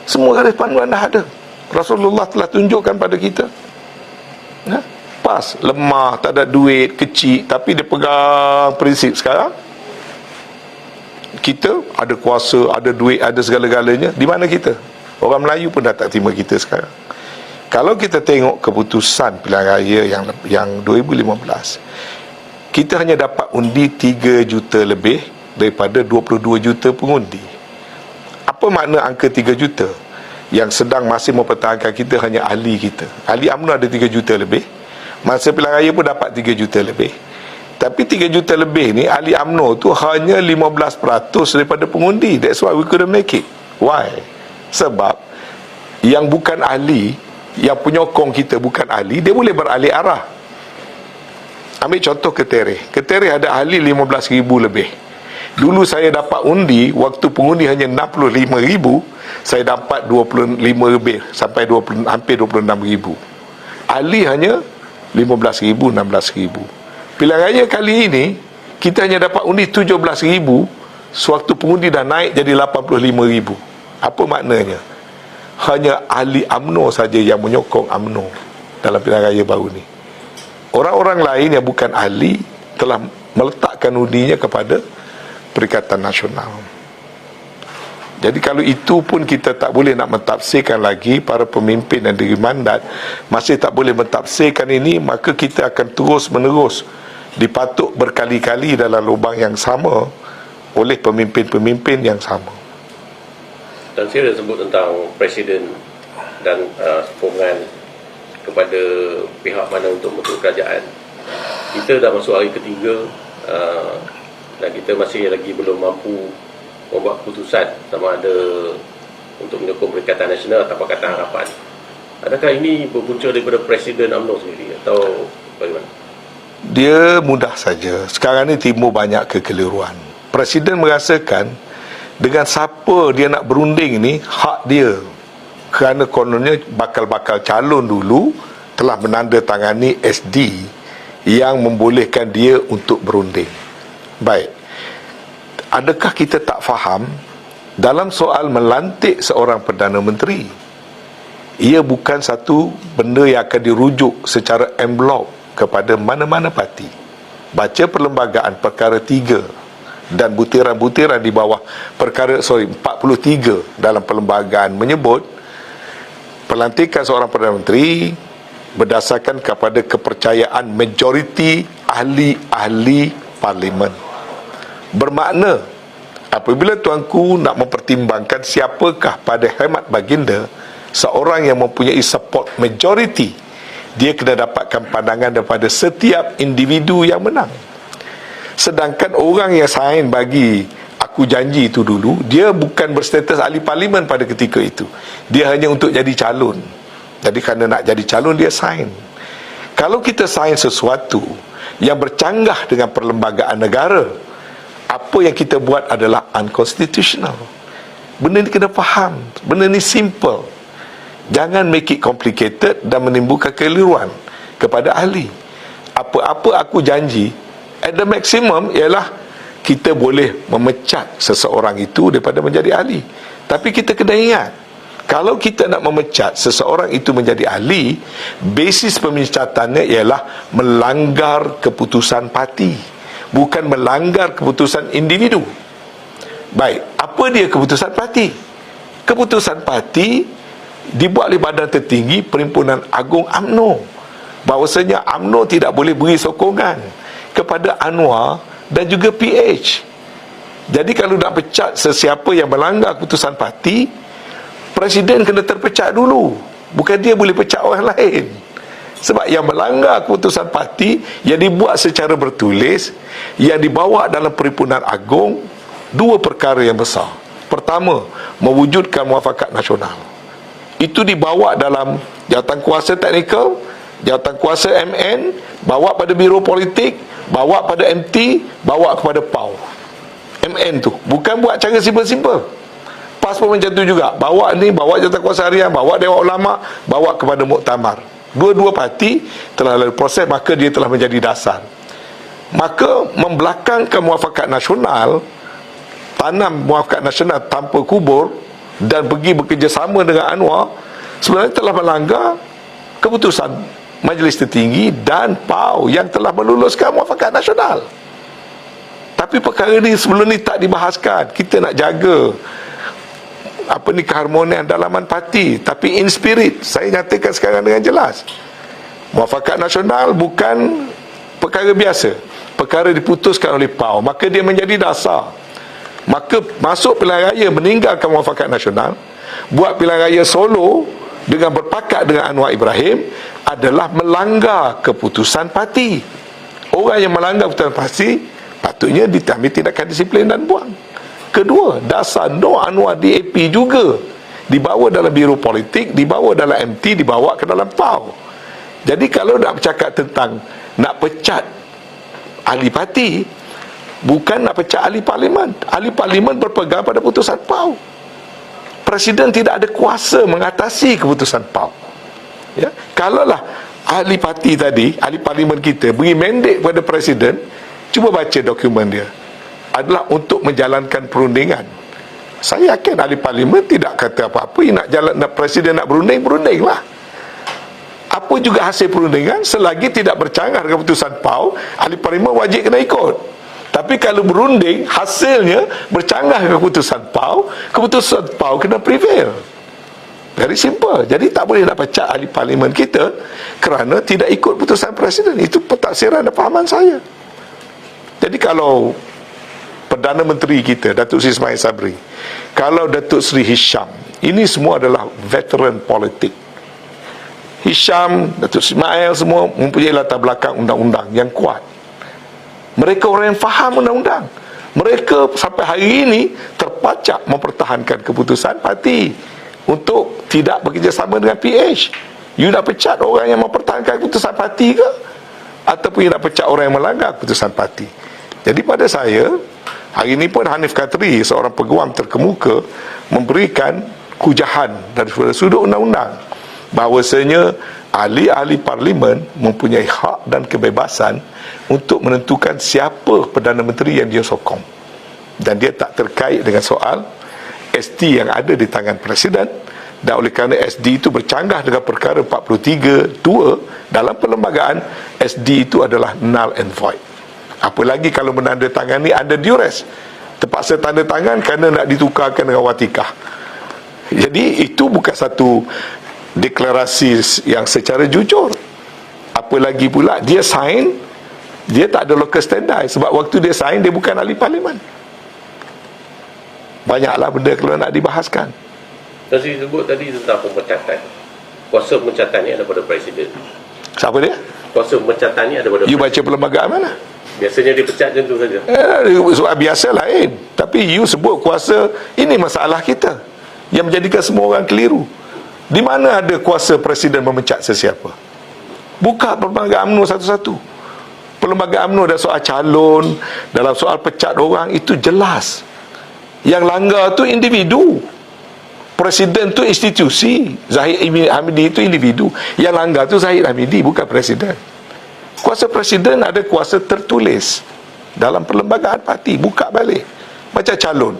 semua garis panduan dah ada. Rasulullah telah tunjukkan pada kita. Ya? Pas, lemah, tak ada duit, kecil, tapi dia pegang prinsip. Sekarang kita ada kuasa, ada duit, ada segala-galanya. Di mana kita? Orang Melayu pun dah tak terima kita sekarang. Kalau kita tengok keputusan pilihan raya yang 2015, kita hanya dapat undi 3 juta lebih daripada 22 juta pengundi. Apa makna angka 3 juta? Yang sedang masih mempertahankan kita hanya ahli kita. Ahli UMNO ada 3 juta lebih. Masa pilihan raya pun dapat 3 juta lebih. Tapi 3 juta lebih ni ahli UMNO tu hanya 15% daripada pengundi. That's why we couldn't make it. Why? Sebab yang bukan ahli, yang penyokong kita bukan ahli, dia boleh beralih arah. Ambil contoh Ketereh. Ketereh ada ahli 15,000 lebih. Dulu saya dapat undi, waktu pengundi hanya 65,000, saya dapat 25 lebih, sampai 20, hampir 26,000. Ahli hanya 15,000, 16,000. Pilihan raya kali ini, kita hanya dapat undi 17,000, sewaktu pengundi dah naik jadi 85,000. Apa maknanya? Hanya ahli UMNO saja yang menyokong UMNO dalam pilihan raya baru ni. Orang-orang lain yang bukan ahli telah meletakkan undinya kepada Perikatan Nasional. Jadi kalau itu pun kita tak boleh nak mentafsirkan lagi, para pemimpin yang diberi mandat masih tak boleh mentafsirkan ini, maka kita akan terus menerus dipatuk berkali-kali dalam lubang yang sama oleh pemimpin-pemimpin yang sama. Dan saya dah sebut tentang Presiden dan sokongan kepada pihak mana untuk membentuk kerajaan. Kita dah masuk hari ketiga, dan kita masih lagi belum mampu membuat keputusan sama ada untuk menyokong Perikatan Nasional atau Pakatan Harapan. Adakah ini berpunca daripada Presiden UMNO sendiri atau bagaimana? Dia mudah saja. Sekarang ni timbul banyak kekeliruan. Presiden merasakan dengan siapa dia nak berunding ni hak dia, kerana kononnya bakal-bakal calon dulu telah menandatangani SD yang membolehkan dia untuk berunding. Baik, adakah kita tak faham dalam soal melantik seorang Perdana Menteri, ia bukan satu benda yang akan dirujuk secara en blok kepada mana-mana parti. Baca Perlembagaan Perkara 3 dan butiran-butiran di bawah perkara 43 dalam perlembagaan menyebut pelantikan seorang Perdana Menteri berdasarkan kepada kepercayaan majoriti ahli-ahli parlimen. Bermakna apabila tuanku nak mempertimbangkan siapakah pada hemat baginda seorang yang mempunyai support majority, dia kena dapatkan pandangan daripada setiap individu yang menang. Sedangkan orang yang sign bagi aku janji itu dulu, dia bukan berstatus ahli parlimen pada ketika itu. Dia hanya untuk jadi calon. Jadi kerana nak jadi calon, dia sign. Kalau kita sign sesuatu yang bercanggah dengan perlembagaan negara, apa yang kita buat adalah unconstitutional. Benda ni kena faham. Benda ni simple. Jangan make it complicated dan menimbulkan keliruan kepada ahli. Apa-apa aku janji, at the maximum ialah kita boleh memecat seseorang itu daripada menjadi ahli. Tapi kita kena ingat, kalau kita nak memecat seseorang itu menjadi ahli, basis pemecatannya ialah melanggar keputusan parti, bukan melanggar keputusan individu. Baik, apa dia keputusan parti? Keputusan parti dibuat oleh badan tertinggi Perhimpunan Agung UMNO, bahawasanya UMNO tidak boleh beri sokongan kepada Anwar dan juga PH. Jadi kalau nak pecat sesiapa yang melanggar keputusan parti, Presiden kena terpecat dulu, bukan dia boleh pecat orang lain. Sebab yang melanggar keputusan parti yang dibuat secara bertulis, yang dibawa dalam Perhimpunan Agung, dua perkara yang besar. Pertama, mewujudkan muafakat nasional. Itu dibawa dalam jawatan kuasa teknikal, jawatan kuasa MN, bawa pada biro politik, bawa pada MT, bawa kepada PAU. MN tu bukan buat cara simple-simple. PAS pun macam tu juga, bawa ni, bawa jawatan kuasa harian, bawa Dewan Ulama, bawa kepada muktamar. Dua-dua parti telah lalui proses, maka dia telah menjadi dasar. Maka membelakangkan muafakat nasional, tanam muafakat nasional tanpa kubur dan pergi bekerjasama dengan Anwar, sebenarnya telah melanggar keputusan Majlis Tertinggi dan PAU yang telah meluluskan muafakat nasional. Tapi perkara ni sebelum ni tak dibahaskan. Kita nak jaga keharmonian dalaman parti, tapi in spirit. Saya nyatakan sekarang dengan jelas, muafakat nasional bukan perkara biasa, perkara diputuskan oleh PAU, maka dia menjadi dasar. Maka masuk pilihan raya meninggalkan Muafakat Nasional, buat pilihan raya solo dengan berpakat dengan Anwar Ibrahim adalah melanggar keputusan parti. Orang yang melanggar keputusan parti patutnya diambil tindakan disiplin dan buang. Kedua, dasar Nur Anwar DAP juga dibawa dalam biro politik, dibawa dalam MT, dibawa ke dalam PAU. Jadi kalau nak bercakap tentang nak pecat ahli parti, bukan nak pecat ahli parlimen. Ahli parlimen berpegang pada putusan PAU. Presiden tidak ada kuasa mengatasi keputusan PAU. Ya, kalaulah ahli parti tadi, ahli parlimen kita beri mandate kepada presiden, cuba baca dokumen dia, adalah untuk menjalankan perundingan. Saya yakin ahli parlimen tidak kata apa-apa. Nak presiden nak berundinglah. Apa juga hasil perundingan, selagi tidak bercanggah dengan keputusan PAU, ahli parlimen wajib kena ikut. Tapi kalau berunding, hasilnya bercanggah dengan keputusan PAU kena prevail. Very simple. Jadi tak boleh nak pecat ahli parlimen kita kerana tidak ikut putusan presiden. Itu pentafsiran dan pahaman saya. Jadi kalau Perdana Menteri kita, Datuk Seri Ismail Sabri, kalau Datuk Seri Hisham, ini semua adalah veteran politik. Hisham, Datuk Ismail semua mempunyai latar belakang undang-undang yang kuat. Mereka orang yang faham undang-undang. Mereka sampai hari ini terpacak mempertahankan keputusan parti untuk tidak bekerjasama dengan PH. You nak pecat orang yang mempertahankan keputusan parti ke? Ataupun you nak pecat orang yang melanggar keputusan parti? Jadi pada saya, hari ini pun Hanif Khatri, seorang peguam terkemuka, memberikan kujahan dari sudut undang-undang bahawasanya ahli-ahli parlimen mempunyai hak dan kebebasan untuk menentukan siapa Perdana Menteri yang dia sokong, dan dia tak terkait dengan soal SD yang ada di tangan Presiden. Dan oleh kerana SD itu bercanggah dengan perkara 43(2) dalam perlembagaan, SD itu adalah null and void. Apalagi kalau menandatangani under duress, terpaksa tanda tangan kerana nak ditukarkan dengan watikah. Jadi itu bukan satu deklarasi yang secara jujur. Apalagi pula dia sign, dia tak ada local standby, sebab waktu dia sign dia bukan ahli parlimen. Banyaklah benda kalau nak dibahaskan. Tadi sebut tadi tentang pemecatan. Kuasa pemecatan ni ada pada presiden. Siapa dia? Kuasa pemecatan ni ada pada You presiden. baca perlembagaan mana? Biasanya dia pecat macam tu saja. Soal biasa lain. Tapi you sebut kuasa, ini masalah kita yang menjadikan semua orang keliru. Di mana ada kuasa presiden memecat sesiapa? Buka perlembagaan UMNO satu-satu. Perlembagaan UMNO ada soal calon, dalam soal pecat orang, itu jelas. Yang langgar tu individu. Presiden tu institusi, Zahid Hamidi itu individu. Yang langgar tu Zahid Hamidi, bukan presiden. Kuasa presiden ada kuasa tertulis dalam perlembagaan parti. Buka balik. Macam calon.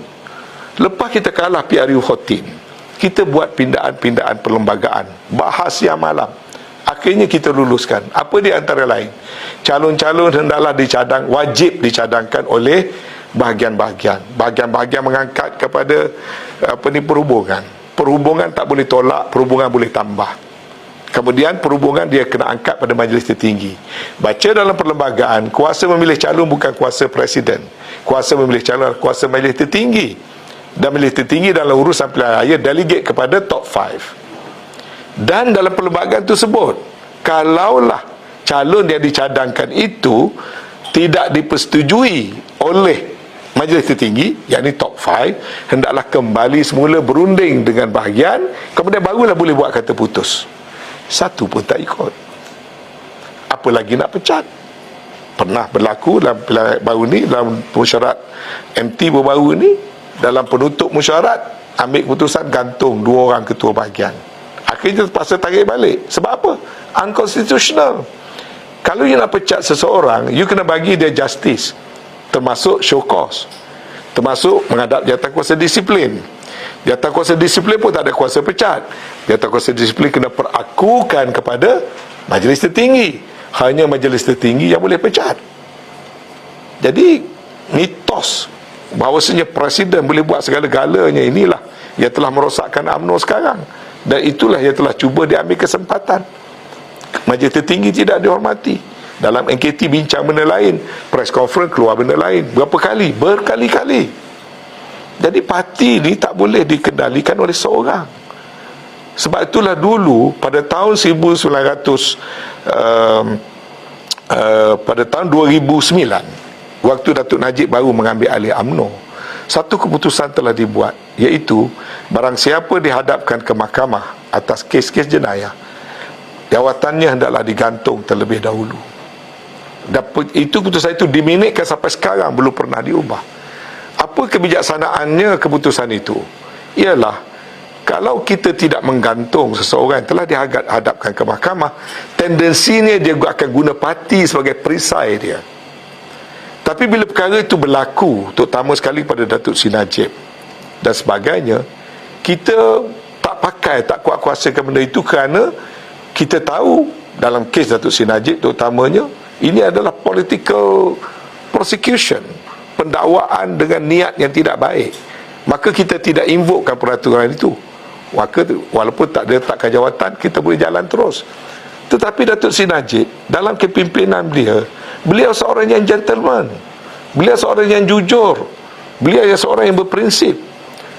Lepas kita kalah PRU Hotin, kita buat pindaan-pindaan perlembagaan, bahas siang malam, akhirnya kita luluskan. Apa di antara lain? Calon-calon hendaklah dicadang, wajib dicadangkan oleh bahagian-bahagian mengangkat kepada perhubungan. Perhubungan tak boleh tolak, perhubungan boleh tambah. Kemudian perhubungan dia kena angkat pada majlis tertinggi. Baca dalam perlembagaan, kuasa memilih calon bukan kuasa presiden. Kuasa memilih calon adalah kuasa majlis tertinggi. Dan majlis tertinggi dalam urusan pilihan raya delegate kepada top 5. Dan dalam perlembagaan itu sebut, kalaulah calon yang dicadangkan itu tidak dipersetujui oleh majlis tertinggi, yakni top 5, hendaklah kembali semula berunding dengan bahagian, kemudian barulah boleh buat kata putus. Satu pun tak ikut, apa lagi nak pecat. Pernah berlaku dalam pilihan baru ni, dalam mesyuarat MT baru ni, dalam penutup mesyuarat ambil keputusan gantung 2 orang ketua bahagian. Akhirnya terpaksa tarik balik. Sebab apa? Unconstitutional. Kalau you nak pecat seseorang, you kena bagi dia justice, termasuk show cause, termasuk menghadap jawatan kuasa disiplin. Jawatan kuasa disiplin pun tak ada kuasa pecat. Jawatan kuasa disiplin kena perakukan kepada majlis tertinggi. Hanya majlis tertinggi yang boleh pecat. Jadi mitos bahawasanya presiden boleh buat segala-galanya, inilah yang telah merosakkan UMNO sekarang. Dan itulah yang telah cuba diambil kesempatan. Majlis tertinggi tidak dihormati. Dalam NKT bincang benda lain, press conference keluar benda lain. Berapa kali? Berkali-kali. Jadi parti ni tak boleh dikendalikan oleh seorang. Sebab itulah dulu pada tahun 2009, waktu Datuk Najib baru mengambil alih UMNO, satu keputusan telah dibuat, iaitu barang siapa dihadapkan ke mahkamah atas kes-kes jenayah, jawatannya hendaklah digantung terlebih dahulu. Itu keputusan itu diminitkan sampai sekarang, belum pernah diubah. Apa kebijaksanaannya keputusan itu? Ialah kalau kita tidak menggantung seseorang yang telah dihadapkan ke mahkamah, tendensinya dia akan guna parti sebagai perisai dia. Tapi bila perkara itu berlaku, terutama sekali pada Datuk Seri Najib dan sebagainya, kita tak kuat kuasakan benda itu, kerana kita tahu dalam kes Datuk Seri Najib terutamanya, ini adalah political prosecution, pendakwaan dengan niat yang tidak baik. Maka kita tidak invokkan peraturan itu. Maka walaupun tak diletakkan jawatan, kita boleh jalan terus. Tetapi Datuk Seri Najib dalam kepimpinan beliau seorang yang gentleman, beliau seorang yang jujur, beliau seorang yang berprinsip.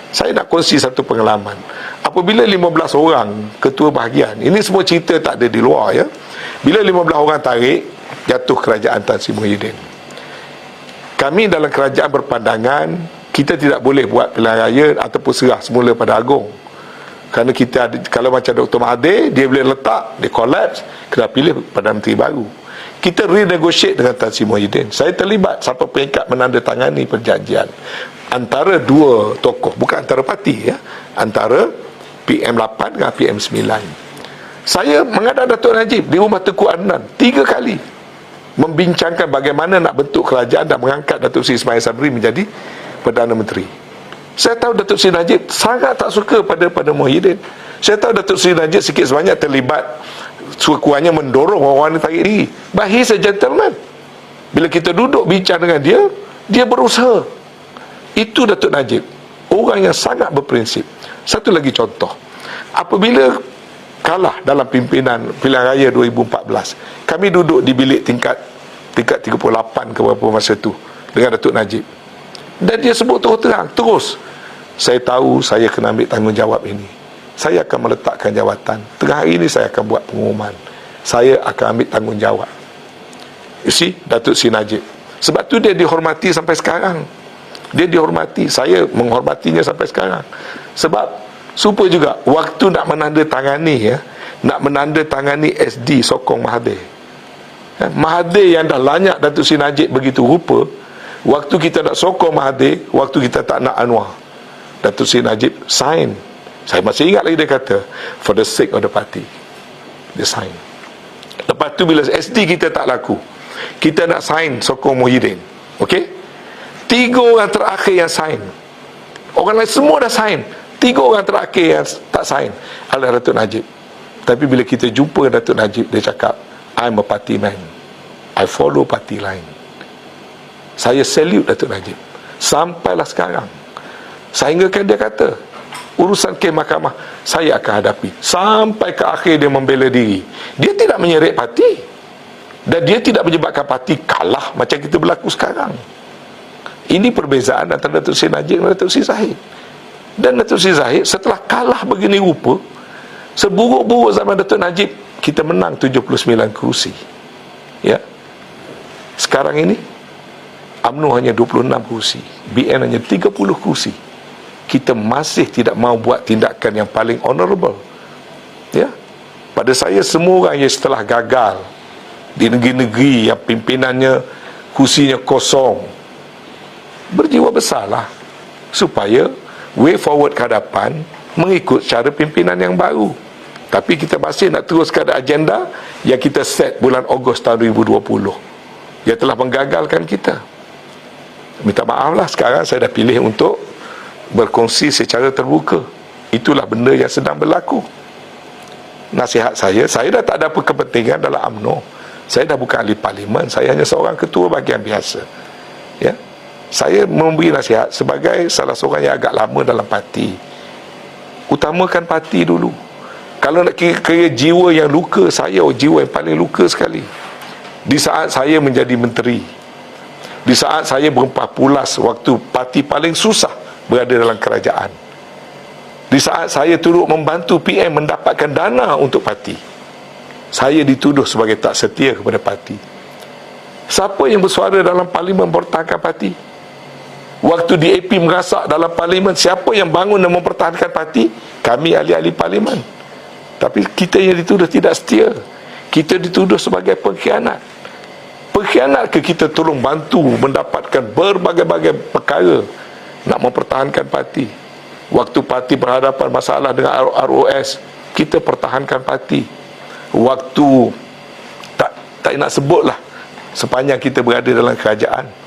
Saya nak kongsi satu pengalaman. Apabila 15 orang ketua bahagian, ini semua cerita tak ada di luar ya. Bila 15 orang tarik, jatuh kerajaan Tan Sri Muhyiddin. Kami dalam kerajaan berpandangan kita tidak boleh buat pilihan raya ataupun serah semula pada Agong. Kerana kita ada, kalau macam Dr. Mahathir, dia boleh letak, dia collapse, kena pilih Perdana Menteri baru. Kita renegotiate dengan Tan Sri Muhyiddin. Saya terlibat sampai peringkat menandatangani perjanjian antara dua tokoh, bukan antara parti ya, antara PM8 dengan PM9. Saya menghadap Datuk Najib di Rumah Tengku Adnan 3 kali, membincangkan bagaimana nak bentuk kerajaan dan mengangkat Datuk Seri Ismail Sabri menjadi Perdana Menteri. Saya tahu Datuk Seri Najib sangat tak suka pada Muhyiddin. Saya tahu Datuk Seri Najib sikit sebanyak terlibat, sekurang-kurangnya mendorong orang-orang tarik diri. But he's a gentleman. Bila kita duduk bincang dengan dia, dia berusaha. Itu Datuk Najib, orang yang sangat berprinsip. Satu lagi contoh, apabila kalah dalam pimpinan pilihan raya 2014, kami duduk di bilik tingkat 38 ke berapa masa tu dengan Datuk Najib, dan dia sebut terus, saya tahu saya kena ambil tanggungjawab ini, saya akan meletakkan jawatan, tengah hari ini saya akan buat pengumuman, saya akan ambil tanggungjawab. You see, Datuk Seri Najib, sebab tu dia dihormati sampai sekarang. Dia dihormati, saya menghormatinya sampai sekarang. Sebab supaya juga waktu nak menandatangani SD sokong Mahathir, Mahathir yang dah lanyak Datuk Seri Najib begitu rupa, waktu kita nak sokong Mahathir, waktu kita tak nak Anwar, Datuk Seri Najib sign. Saya masih ingat lagi dia kata, for the sake of the party, dia sign. Lepas tu bila SD kita tak laku, kita nak sign sokong Muhyiddin, okey, 3 orang terakhir yang sign, orang lain semua dah sign, 3 orang terakhir yang tak sign adalah Datuk Najib. Tapi bila kita jumpa Datuk Najib, dia cakap, I'm a party man, I follow party line. Saya salute Datuk Najib sampailah sekarang. Sehinggakan dia kata, urusan kes mahkamah saya akan hadapi, sampai ke akhir dia membela diri. Dia tidak menyeret parti, dan dia tidak menyebabkan parti kalah macam kita berlaku sekarang. Ini perbezaan antara Datuk Seri Najib dan Datuk Seri Zahid. Dan Datuk Seri Zahid setelah kalah begini rupa, seburuk-buruk zaman Datuk Najib, kita menang 79 kerusi ya. Sekarang ini UMNO hanya 26 kerusi, BN hanya 30 kerusi. Kita masih tidak mahu buat tindakan yang paling honorable ya. Pada saya, semua orang yang setelah gagal di negeri-negeri yang pimpinannya kursinya kosong, berjiwa besarlah supaya way forward ke hadapan mengikut cara pimpinan yang baru. Tapi kita masih nak teruskan agenda yang kita set bulan Ogos tahun 2020 yang telah menggagalkan kita. Minta maaflah, sekarang saya dah pilih untuk berkongsi secara terbuka. Itulah benda yang sedang berlaku. Nasihat saya dah tak ada apa kepentingan dalam UMNO. Saya dah bukan ahli parlimen, saya hanya seorang ketua bahagian biasa ya. Saya memberi nasihat sebagai salah seorang yang agak lama dalam parti. Utamakan parti dulu. Kalau nak kira jiwa yang luka, saya jiwa yang paling luka sekali. Di saat saya menjadi menteri, di saat saya berempah pulas waktu parti paling susah berada dalam kerajaan. Di saat saya turut membantu PM mendapatkan dana untuk parti, saya dituduh sebagai tak setia kepada parti. Siapa yang bersuara dalam parlimen mempertahankan parti? Waktu DAP merasak dalam parlimen, siapa yang bangun dan mempertahankan parti? Kami ahli-ahli parlimen. Tapi kita yang dituduh tidak setia. Kita dituduh sebagai pengkhianat. Pengkhianat ke kita tolong bantu mendapatkan berbagai-bagai perkara nak mempertahankan parti? Waktu parti berhadapan masalah dengan ROS, kita pertahankan parti. Waktu tak nak sebutlah, sepanjang kita berada dalam kerajaan.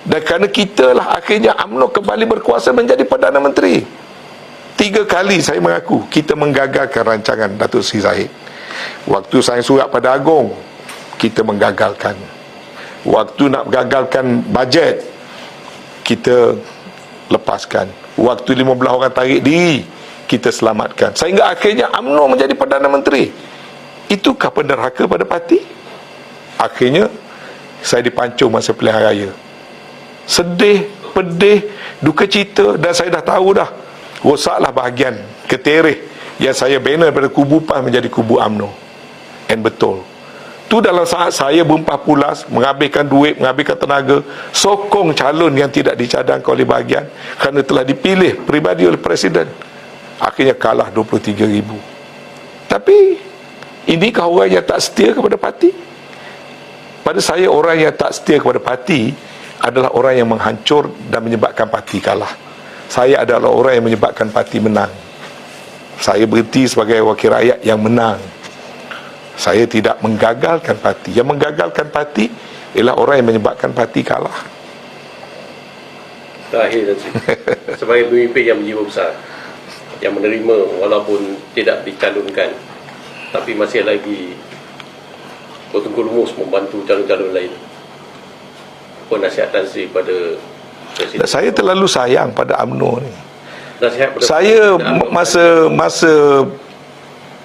Dan kerana kita lah akhirnya UMNO kembali berkuasa menjadi Perdana Menteri. 3 kali saya mengaku kita menggagalkan rancangan Datuk Seri Zahid. Waktu saya surat pada Agong, kita menggagalkan. Waktu nak gagalkan bajet, kita lepaskan. Waktu 15 orang tarik diri, kita selamatkan. Sehingga akhirnya UMNO menjadi Perdana Menteri. Itukah penderhaka pada parti? Akhirnya saya dipancung masa pilihan raya. Sedih, pedih, duka cita, dan saya dah tahu dah rosaklah bahagian ketereh yang saya bina daripada kubu PAS menjadi kubu UMNO. And betul, tu dalam saat saya berempah pulas, menghabiskan duit, menghabiskan tenaga, sokong calon yang tidak dicadangkan oleh bahagian kerana telah dipilih peribadi oleh Presiden, akhirnya kalah 23,000. Tapi inikah orang yang tak setia kepada parti? Pada saya, orang yang tak setia kepada parti adalah orang yang menghancur dan menyebabkan parti kalah. Saya adalah orang yang menyebabkan parti menang. Saya berhenti sebagai wakil rakyat yang menang. Saya tidak menggagalkan parti. Yang menggagalkan parti ialah orang yang menyebabkan parti kalah. Terakhir, sebagai pemimpin yang berjiwa besar, yang menerima walaupun tidak dicalonkan, tapi masih lagi bertungkus lumus membantu calon-calon lain, apa nasihat Nazri pada Presiden? Saya terlalu sayang pada UMNO ni. Nasihat pada Saya masa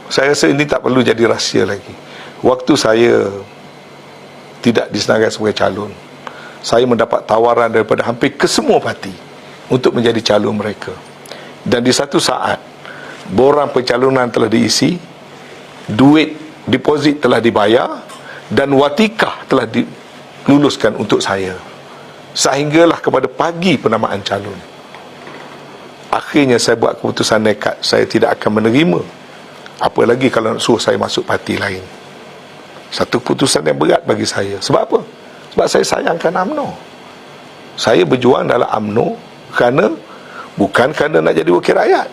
saya rasa ini tak perlu jadi rahsia lagi. Waktu saya tidak disenaraikan sebagai calon, saya mendapat tawaran daripada hampir kesemua parti untuk menjadi calon mereka. Dan di satu saat, borang pencalonan telah diisi, duit deposit telah dibayar, dan watikah telah diluluskan untuk saya. Sehinggalah kepada pagi penamaan calon, akhirnya saya buat keputusan nekat, saya tidak akan menerima. Apa lagi kalau nak suruh saya masuk parti lain. Satu keputusan yang berat bagi saya. Sebab apa? Sebab saya sayangkan UMNO. Saya berjuang dalam UMNO bukan kerana nak jadi wakil rakyat,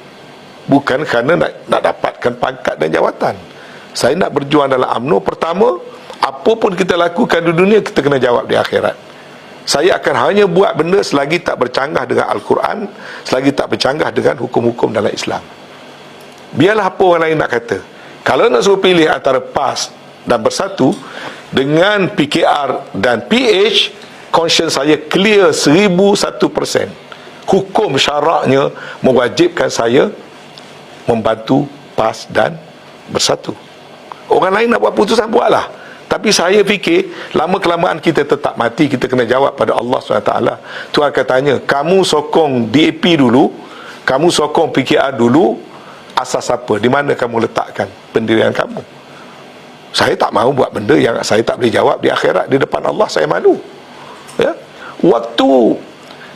bukan kerana nak dapatkan pangkat dan jawatan. Saya nak berjuang dalam UMNO. Pertama, apa pun kita lakukan di dunia, kita kena jawab di akhirat. Saya akan hanya buat benda selagi tak bercanggah dengan Al-Quran, selagi tak bercanggah dengan hukum-hukum dalam Islam. Biarlah apa orang lain nak kata. Kalau nak suruh pilih antara PAS dan Bersatu dengan PKR dan PH, conscience saya clear 1001%. Hukum syaraknya mewajibkan saya membantu PAS dan Bersatu. Orang lain nak buat putusan, buatlah. Tapi saya fikir lama-kelamaan kita tetap mati, kita kena jawab pada Allah SWT. Tuhan akan tanya, kamu sokong DAP dulu, kamu sokong PKR dulu, asas apa? Di mana kamu letakkan pendirian kamu? Saya tak mahu buat benda yang saya tak boleh jawab di akhirat. Di depan Allah saya malu. Ya? Waktu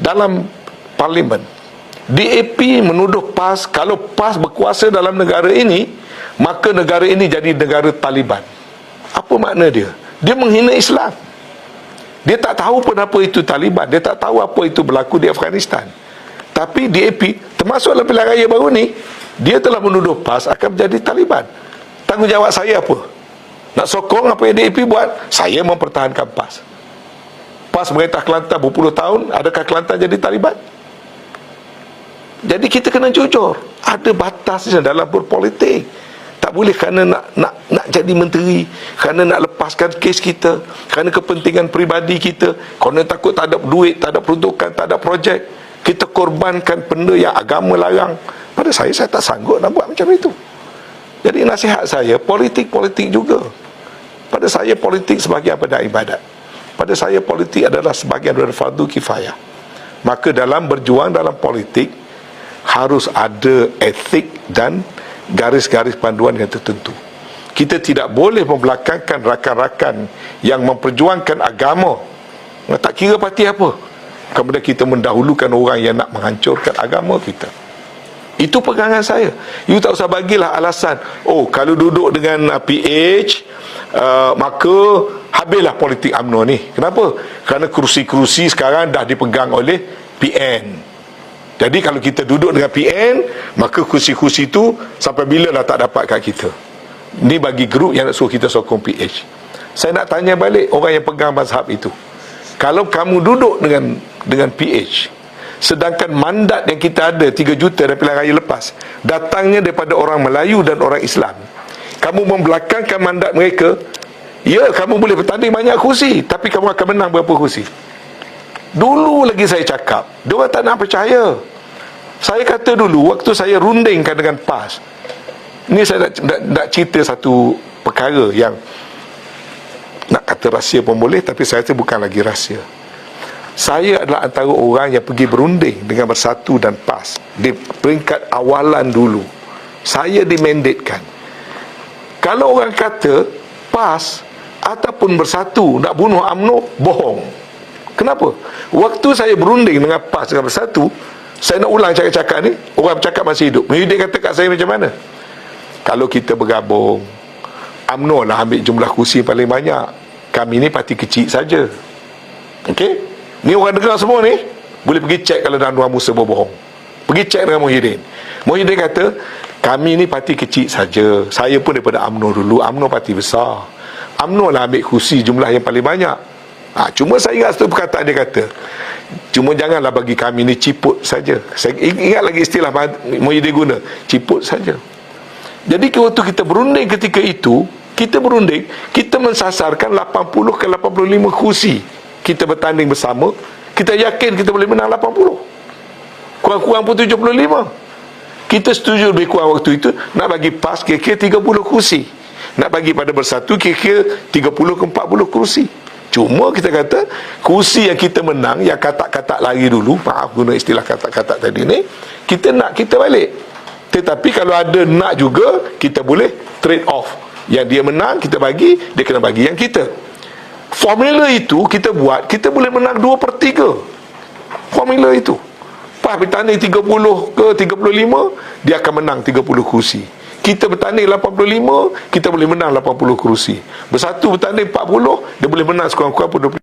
dalam parlimen, DAP menuduh PAS, kalau PAS berkuasa dalam negara ini, maka negara ini jadi negara Taliban. Apa makna dia? Dia menghina Islam. Dia tak tahu pun apa itu Taliban. Dia tak tahu apa itu berlaku di Afghanistan. Tapi DAP, termasuk dalam pilihan raya baru ni, dia telah menuduh PAS akan menjadi Taliban. Tanggungjawab saya apa? Nak sokong apa yang DAP buat? Saya mempertahankan PAS. PAS merintah Kelantan berpuluh tahun, adakah Kelantan jadi Taliban? Jadi kita kena jujur. Ada batasnya dalam berpolitik. Tak boleh kerana nak jadi menteri, kerana nak lepaskan kes kita, kerana kepentingan peribadi kita, kerana takut tak ada duit, tak ada peruntukan, tak ada projek, kita korbankan benda yang agama larang. Pada saya tak sanggup nak buat macam itu. Jadi nasihat saya, politik juga. Pada saya politik sebahagian pada ibadat. Pada saya politik adalah sebahagian dari fardu kifayah. Maka dalam berjuang dalam politik harus ada etik dan garis-garis panduan yang tertentu. Kita tidak boleh membelakangkan rakan-rakan yang memperjuangkan agama, tak kira parti apa, kemudian kita mendahulukan orang yang nak menghancurkan agama kita. Itu pegangan saya. You tak usah bagilah alasan, oh kalau duduk dengan PH maka habislah politik UMNO ni. Kenapa? Kerana kerusi-kerusi sekarang dah dipegang oleh PN. Jadi kalau kita duduk dengan PN, maka kursi-kursi tu sampai bila dah tak dapat kat kita. Ni bagi grup yang nak suruh kita sokong PH. Saya nak tanya balik orang yang pegang mazhab itu. Kalau kamu duduk dengan PH, sedangkan mandat yang kita ada 3 juta dari pilihan raya lepas datangnya daripada orang Melayu dan orang Islam, kamu membelakangkan mandat mereka. Ya, kamu boleh bertanding banyak kursi, tapi kamu akan menang berapa kursi? Dulu lagi saya cakap, diorang tak nak percaya. Saya kata dulu, waktu saya rundingkan dengan PAS, ni saya nak cerita satu perkara yang nak kata rahsia pun boleh, tapi saya rasa bukan lagi rahsia. Saya adalah antara orang yang pergi berunding dengan Bersatu dan PAS di peringkat awalan dulu. Saya dimandatkan. Kalau orang kata PAS ataupun Bersatu nak bunuh UMNO, bohong. Kenapa? Waktu saya berunding dengan PAS dengan Bersatu, saya nak ulang cakap-cakap ni, orang bercakap masih hidup. Dia kata kat saya macam mana? Kalau kita bergabung, UMNO lah ambil jumlah kursi paling banyak, kami ni parti kecil saja. Okey? Ni orang dengar semua ni, boleh pergi cek kalau Anwar Musa berbohong. Pergi cek dengan Muhyiddin. Muhyiddin kata, kami ni parti kecil saja. Saya pun daripada UMNO dulu. UMNO parti besar. UMNO lah ambil kursi jumlah yang paling banyak. Cuma saya ingat satu perkataan dia kata, cuma janganlah bagi kami ni ciput saja. Saya ingat lagi istilah Muhyiddin guna, ciput saja. Jadi waktu kita berunding ketika itu, kita berunding, kita mensasarkan 80 ke 85 kursi. Kita bertanding bersama, kita yakin kita boleh menang 80. Kurang-kurang pun 75. Kita setuju lebih kurang waktu itu nak bagi PAS kira-kira 30 kursi, nak bagi pada Bersatu kira-kira 30 ke 40 kursi. Cuma kita kata kursi yang kita menang, yang katak-katak lari dulu, maaf guna istilah katak-katak tadi ni, kita nak kita balik. Tetapi kalau ada nak juga, kita boleh trade off. Yang dia menang kita bagi, dia kena bagi yang kita. Formula itu kita buat, kita boleh menang 2/3. Formula itu PAS bertanding 30 ke 35, dia akan menang 30 kursi. Kita bertanding 85, kita boleh menang 80 kursi. Bersatu bertanding 40, dia boleh menang sekurang-kurang pun 20.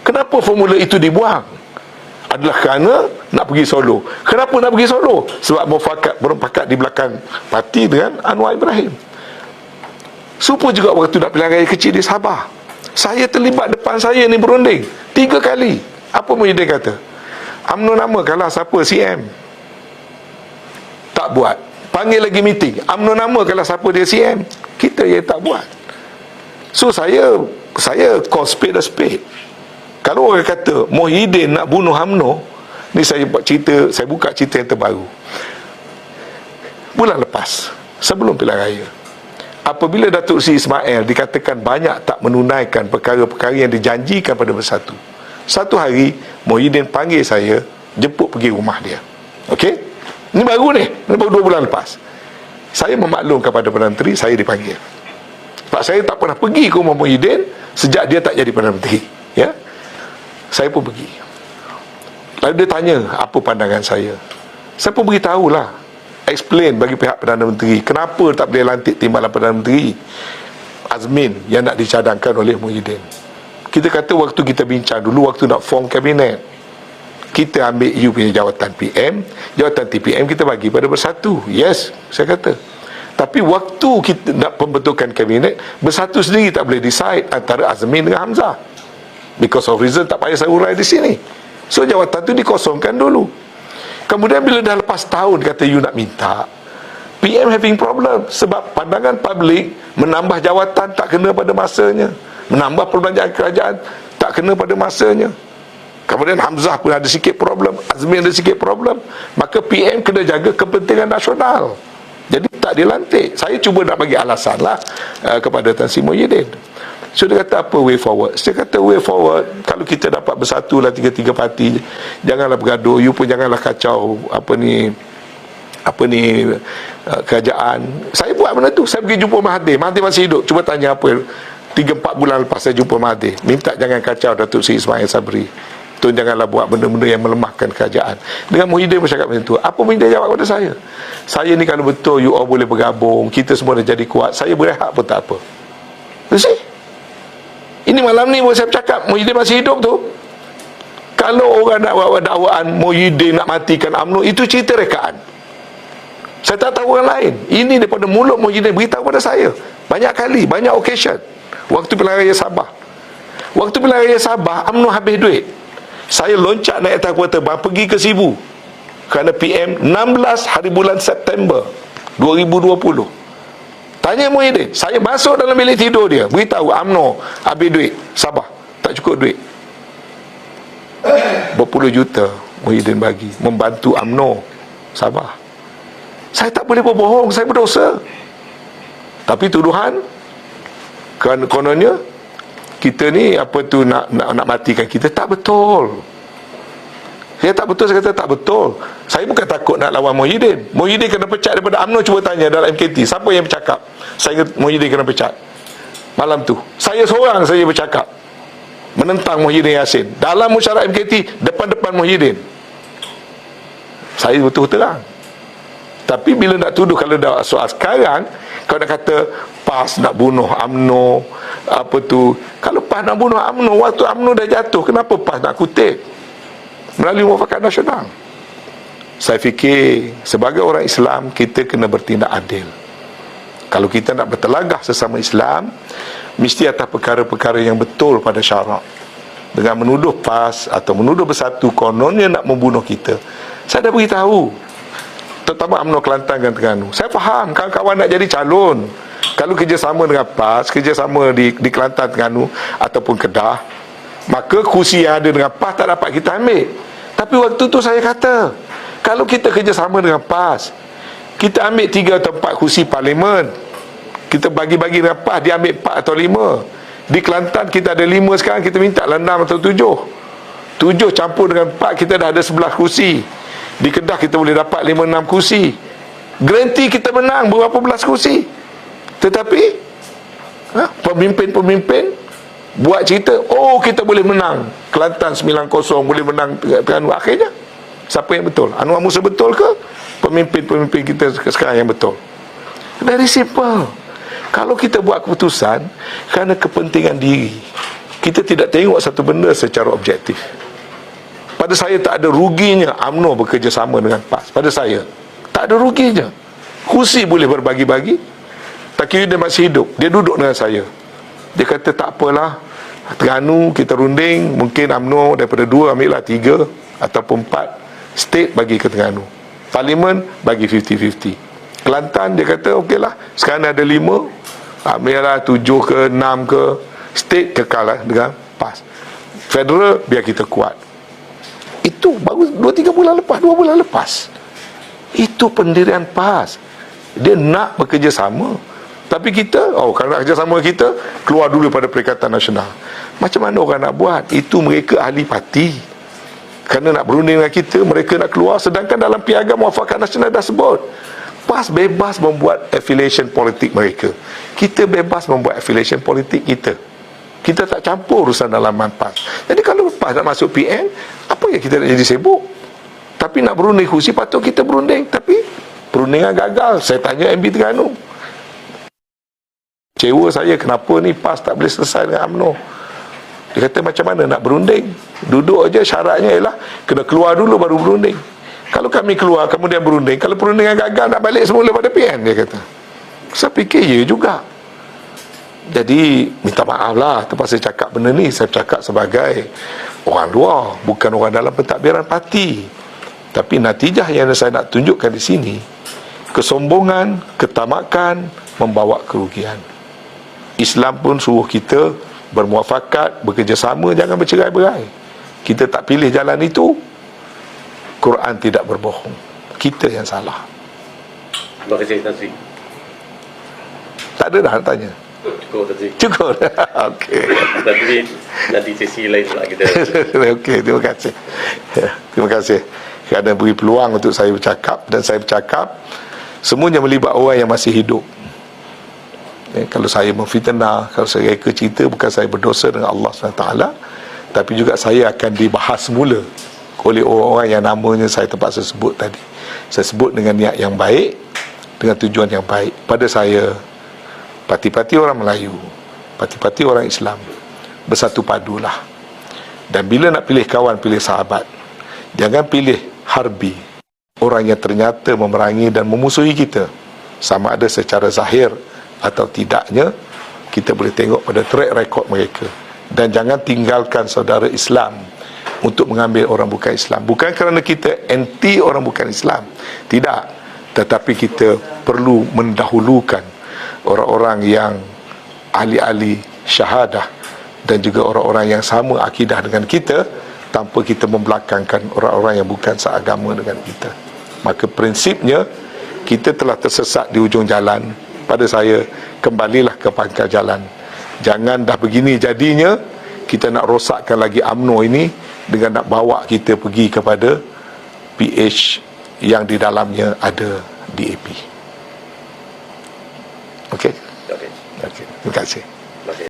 Kenapa formula itu dibuang? Adalah kerana nak pergi solo. Kenapa nak pergi solo? Sebab berpakat di belakang parti dengan Anwar Ibrahim. Supaya juga waktu nak pilihan raya kecil di Sabah, saya terlibat depan saya ni berunding 3 kali. Apa Muhyiddin kata? UMNO nama kalah siapa CM. Tak buat. Panggil lagi meeting, UMNO nama kalau siapa dia CM. Kita yang tak buat. So saya call spade a spade. Kalau orang kata Muhyiddin nak bunuh UMNO, ni saya buat cerita, saya buka cerita yang terbaru. Bulan lepas, sebelum pilihan raya, apabila Datuk Seri Ismail dikatakan banyak tak menunaikan perkara-perkara yang dijanjikan pada Bersatu, satu hari Muhyiddin panggil saya, jemput pergi rumah dia. Okey? Ini baru ni, ini baru 2 bulan lepas. Saya memaklumkan kepada Perdana Menteri, saya dipanggil. Sebab saya tak pernah pergi ke rumah Muhyiddin sejak dia tak jadi Perdana Menteri. Ya? Saya pun pergi. Lalu dia tanya apa pandangan saya. Saya pun beritahulah, explain bagi pihak Perdana Menteri kenapa tak boleh lantik timbalan Perdana Menteri Azmin yang nak dicadangkan oleh Muhyiddin. Kita kata waktu kita bincang dulu, waktu nak form kabinet, kita ambil you punya jawatan PM, jawatan TPM kita bagi pada Bersatu. Yes, saya kata. Tapi waktu kita nak pembentukan kabinet, Bersatu sendiri tak boleh decide antara Azmin dengan Hamzah. Because of reason tak payah saya urai di sini. So jawatan tu dikosongkan dulu. Kemudian bila dah lepas tahun kata you nak minta, PM having problem sebab pandangan public menambah jawatan tak kena pada masanya, menambah perbelanjaan kerajaan tak kena pada masanya. Kemudian Hamzah pun ada sikit problem, Azmin ada sikit problem. Maka PM kena jaga kepentingan nasional. Jadi tak dilantik. Saya cuba nak bagi alasan lah kepada Tan Sri Muhyiddin. So dia kata apa way forward? Saya kata way forward, kalau kita dapat bersatulah tiga-tiga parti, janganlah bergaduh, you pun janganlah kacau kerajaan. Saya buat benda tu. Saya pergi jumpa Mahathir masih hidup. Cuba tanya apa 3-4 bulan lepas saya jumpa Mahathir, minta jangan kacau Datuk Seri Ismail Sabri, Tun janganlah buat benda-benda yang melemahkan kerajaan. Dengan Muhyiddin bercakap macam tu, apa Muhyiddin jawab kepada saya? Saya ni kalau betul you all boleh bergabung, kita semua dah jadi kuat, saya berehat pun tak apa. You see? Ini malam ni saya bercakap Muhyiddin masih hidup tu. Kalau orang nak buat dakwaan Muhyiddin nak matikan UMNO, itu cerita rekaan. Saya tak tahu orang lain. Ini daripada mulut Muhyiddin beritahu kepada saya banyak kali, banyak occasion. Waktu pilihan raya Sabah, UMNO habis duit. Saya loncat naik atas kuota terbang pergi ke Sibu kerana PM 16 hari bulan September 2020. Tanya Muhyiddin, saya masuk dalam bilik tidur dia, beritahu UMNO habis duit, Sabah tak cukup duit. Berpuluh juta Muhyiddin bagi membantu UMNO Sabah. Saya tak boleh berbohong, saya berdosa. Tapi tuduhan kononnya kita ni nak matikan kita, tak betul. Saya tak betul, saya kata tak betul. Saya bukan takut nak lawan Muhyiddin. Muhyiddin kena pecat daripada UMNO, cuba tanya dalam MKT siapa yang bercakap saya Muhyiddin kena pecat malam tu. Saya seorang saja bercakap menentang Muhyiddin Yassin dalam mesyuarat MKT, depan-depan Muhyiddin. Saya betul terang. Tapi bila nak tuduh, kalau dah soal sekarang, kalau nak kata PAS nak bunuh UMNO, kalau PAS nak bunuh UMNO, waktu UMNO dah jatuh, kenapa PAS nak kutip melalui Muafakat Nasional? Saya fikir sebagai orang Islam, kita kena bertindak adil. Kalau kita nak bertelagah sesama Islam, mesti atas perkara-perkara yang betul pada syarak. Dengan menuduh PAS atau menuduh Bersatu kononnya nak membunuh kita, saya dah beritahu, terutama UMNO Kelantan dan Terengganu. Saya faham kawan-kawan nak jadi calon, kalau kerjasama dengan PAS, kerjasama di Kelantan, Terengganu ataupun Kedah, maka kursi yang ada dengan PAS tak dapat kita ambil. Tapi waktu tu saya kata, kalau kita kerjasama dengan PAS, kita ambil 3 atau 4 kursi parlimen, kita bagi-bagi dengan PAS, dia ambil 4 atau 5. Di Kelantan kita ada 5 sekarang, kita minta 6 atau 7 campur dengan 4, kita dah ada 11 kursi. Di Kedah kita boleh dapat 5-6 kursi. Garanti kita menang berapa belas kursi. Tetapi pemimpin-pemimpin buat cerita, oh kita boleh menang Kelantan 9-0, boleh menang Terengganu. Akhirnya siapa yang betul? Anwar Musa betul ke pemimpin-pemimpin kita sekarang yang betul? Very simple. Kalau kita buat keputusan kerana kepentingan diri, kita tidak tengok satu benda secara objektif. Pada saya tak ada ruginya UMNO bekerjasama dengan PAS. Pada saya tak ada ruginya. Kursi boleh berbagi-bagi. Tak kira dia masih hidup, dia duduk dengan saya, dia kata tak apalah, Terengganu kita runding, mungkin UMNO daripada 2 ambillah 3 ataupun 4 state bagi ke Terengganu, parlimen bagi 50-50. Kelantan dia kata okeylah, sekarang ada 5, ambillah 7 ke 6 ke, state kekal lah dengan PAS, federal biar kita kuat. Itu baru 2-3 bulan lepas, 2 bulan lepas. Itu pendirian PAS. Dia nak bekerjasama. Tapi kita, kalau nak kerjasama kita, keluar dulu pada Perikatan Nasional. Macam mana orang nak buat? Itu mereka ahli parti. Kerana nak berunding dengan kita, mereka nak keluar. Sedangkan dalam Piagam Muafakat Nasional dah sebut, PAS bebas membuat affiliation politik mereka. Kita bebas membuat affiliation politik kita. Kita tak campur urusan dalaman PAS. Jadi kalau PAS nak masuk PN, apa yang kita nak jadi sibuk? Tapi nak berunding kursi, patut kita berunding. Tapi perundingan gagal. Saya tanya MB Terengganu, kecewa saya kenapa ni PAS tak boleh selesai dengan UMNO. Dia kata macam mana nak berunding? Duduk aja, syaratnya ialah kena keluar dulu baru berunding. Kalau kami keluar kemudian berunding, kalau perundingan gagal nak balik semula pada PN, dia kata. Saya fikir ya juga. Jadi minta maaf lah terpaksa cakap benda ni. Saya cakap sebagai orang luar, bukan orang dalam pentadbiran parti. Tapi natijah yang saya nak tunjukkan di sini, kesombongan, ketamakan membawa kerugian. Islam pun suruh kita bermuafakat, bekerjasama, jangan bercerai-berai. Kita tak pilih jalan itu, Quran tidak berbohong. Kita yang salah. Terima kasih, Tan Sri. Tak ada dah nak tanya. cukup tadi. Cukup. Okey. Nanti sesi lain pula kita. Okey, terima kasih. Terima kasih kerana beri peluang untuk saya bercakap, dan saya bercakap semuanya melibat orang yang masih hidup. Kalau saya memfitnah, kalau saya reka cerita, bukan saya berdosa dengan Allah SWT, tapi juga saya akan dibahas semula oleh orang-orang yang namanya saya terpaksa sebut tadi. Saya sebut dengan niat yang baik, dengan tujuan yang baik. Pada saya, parti-parti orang Melayu, parti-parti orang Islam, bersatu padulah. Dan bila nak pilih kawan, pilih sahabat. Jangan pilih harbi, orang yang ternyata memerangi dan memusuhi kita, sama ada secara zahir atau tidaknya. Kita boleh tengok pada track record mereka. Dan jangan tinggalkan saudara Islam untuk mengambil orang bukan Islam. Bukan kerana kita anti orang bukan Islam, tidak, tetapi kita perlu mendahulukan orang-orang yang ahli-ahli syahadah dan juga orang-orang yang sama akidah dengan kita, tanpa kita membelakangkan orang-orang yang bukan seagama dengan kita. Maka prinsipnya, kita telah tersesat di ujung jalan. Pada saya, kembalilah ke pangkal jalan. Jangan dah begini jadinya kita nak rosakkan lagi UMNO ini dengan nak bawa kita pergi kepada PH yang di dalamnya ada DAP. Okey. Okey. Terima kasih.